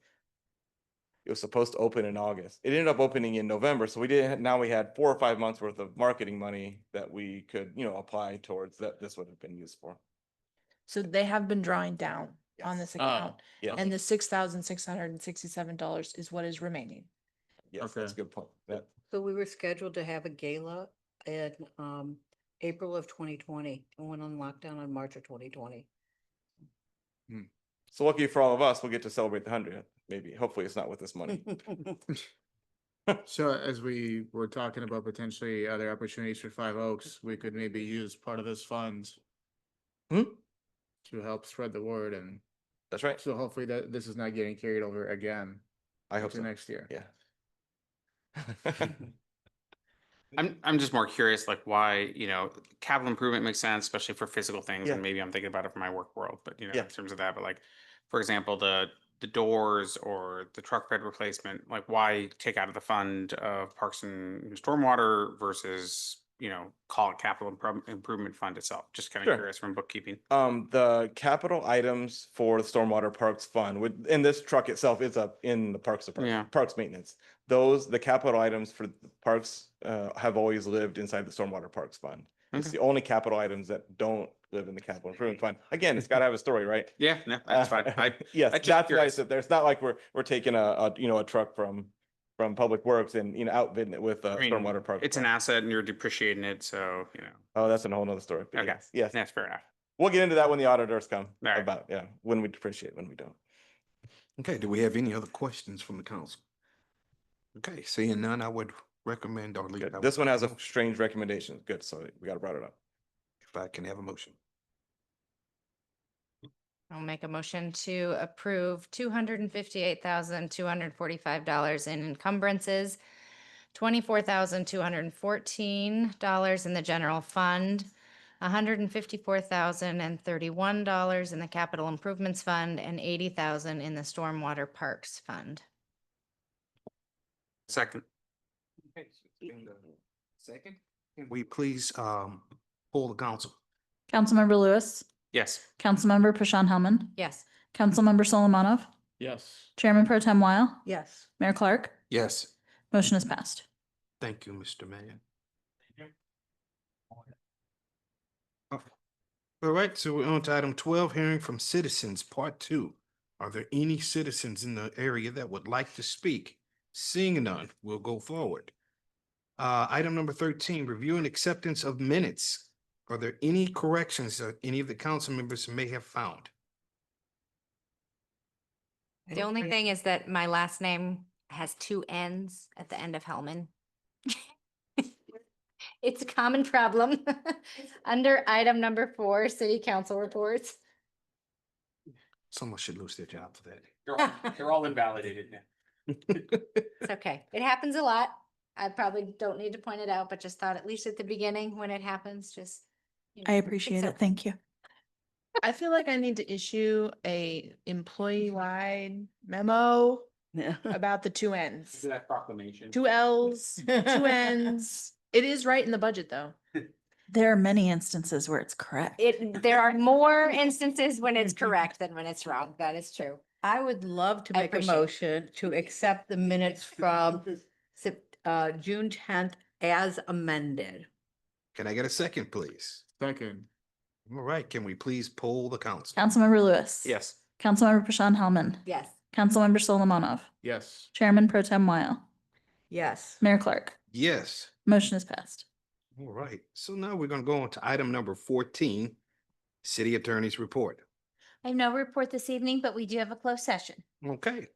It was supposed to open in August. It ended up opening in November. So now we had 4 or 5 months worth of marketing money that we could, apply towards that this would have been used for. So they have been drawing down on this account. Yes. And the $6,667 is what is remaining. Yes, that's a good point. Yeah. So we were scheduled to have a gala in April of 2020 and went on lockdown on March of 2020. So lucky for all of us, we'll get to celebrate the 100th. Maybe, hopefully it's not with this money. So as we were talking about potentially other opportunities for Five Oaks, we could maybe use part of this funds to help spread the word, and That's right. so hopefully that this is not getting carried over again. I hope to so. next year. Yeah. I'm just more curious, like why, capital improvement makes sense, especially for physical things. Yeah. And maybe I'm thinking about it from my work world, but Yeah. in terms of that, but like, for example, the doors or the truck bed replacement, like why take out of the fund of parks and stormwater versus, call it capital improvement fund itself? Just kind of Sure. curious from bookkeeping. The capital items for the Stormwater Parks Fund and this truck itself is up in the Parks Department, Yeah. Parks Maintenance. The capital items for the parks have always lived inside the Stormwater Parks Fund. It's Okay. the only capital items that don't live in the capital improvement fund. Again, it's gotta have a story, right? Yeah, no, that's fine. Yes, I just that's why I curious. said there. It's not like we're taking a truck from Public Works and, outfitting it with I mean, Stormwater Parks. It's an Fund. asset and you're depreciating it, so, Oh, that's a whole nother story. But Okay. Yes. that's fair enough. We'll get into that when the auditors come right. about, when we depreciate, when we don't. Okay, do we have any other questions from the council? Okay, seeing none, I would recommend or leave. Good. I This would one has a motion. strange recommendation. Good, so we gotta brought it up. If I can have a motion. I'll make a motion to approve $258,245 in encumbrances, $24,214 in the general fund, $154,031 in the capital improvements fund, and $80,000 in the stormwater parks fund. Second. Second. Can we please poll the council? Councilmember Lewis, Yes. Councilmember Pashon Hellman, Yes. Councilmember Solomonov, Yes. Chairman Pro Tem Weil, Yes. Mayor Clark. Yes. Motion is passed. Thank you, Mr. Mayor. All right, so we're on to item 12, hearing from citizens, part 2. Are there any citizens in the area that would like to speak? Seeing none, we'll go forward. Item number 13, review and acceptance of minutes. Are there any corrections that any of the council members may have found? The only thing is that my last name has 2 N's at the end of Hellman. It's a common problem. Under item number 4, city council reports. Someone should lose their job for that. They're all invalidated now. It's okay. It happens a lot. I probably don't need to point it out, but just thought at least at the beginning when it happens, just. I appreciate it. Thank you. I feel like I need to issue a employee-wide memo about the 2 Ns. That proclamation. 2 Ls, 2 Ns. It is right in the budget, though. There are many instances where it's correct. There are more instances when it's correct than when it's wrong. That is true. I would love to I make a appreciate it. motion to accept the minutes from June 10th as amended. Can I get a second, please? Second. All right, can we please poll the council? Councilmember Lewis. Yes. Councilmember Pashon Hellman. Yes. Councilmember Solomonov. Yes. Chairman Pro Tem Weil. Yes. Mayor Clark. Yes. Motion is passed. All right, so now we're gonna go on to item number 14, City Attorney's Report. I have no report this evening, but we do have a closed session. Okay.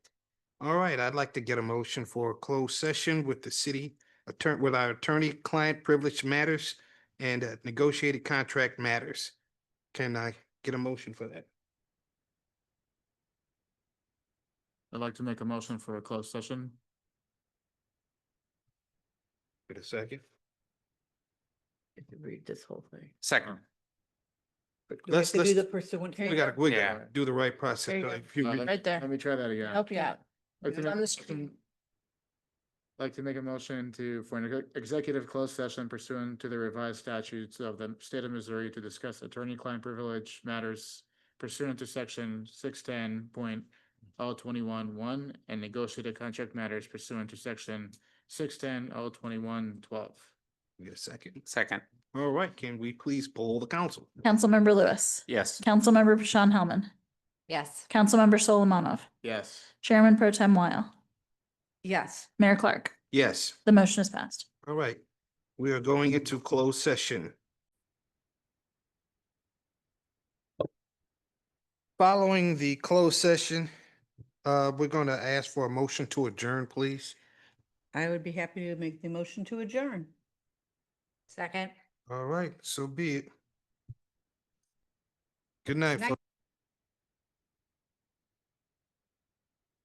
All right, I'd like to get a motion for a closed session with the city attorney, with our attorney-client privilege matters and negotiated contract matters. Can I get a motion for that? I'd like to make a motion for a closed session. Get a second? Read this whole thing. Second. Do we have Let's- to do let's- the pursuant? We gotta Yeah. do the right process. There you go. If you Uh, read- let- Right there. Let me try that again. Help you out. Like to It's make on a the screen. motion- like to make a motion for an executive closed session pursuant to the revised statutes of the state of Missouri to discuss attorney-client privilege matters pursuant to section 610.021.1 and negotiated contract matters pursuant to section 610.021.12. Get a second. Second. All right, can we please poll the council? Councilmember Lewis. Yes. Councilmember Pashon Hellman. Yes. Councilmember Solomonov. Yes. Chairman Pro Tem Weil. Yes. Mayor Clark. Yes. The motion is passed. All right, we are going into closed session. Following the closed session, we're gonna ask for a motion to adjourn, please. I would be happy to make the motion to adjourn. Second. All right, so be it. Good night, Night. folks.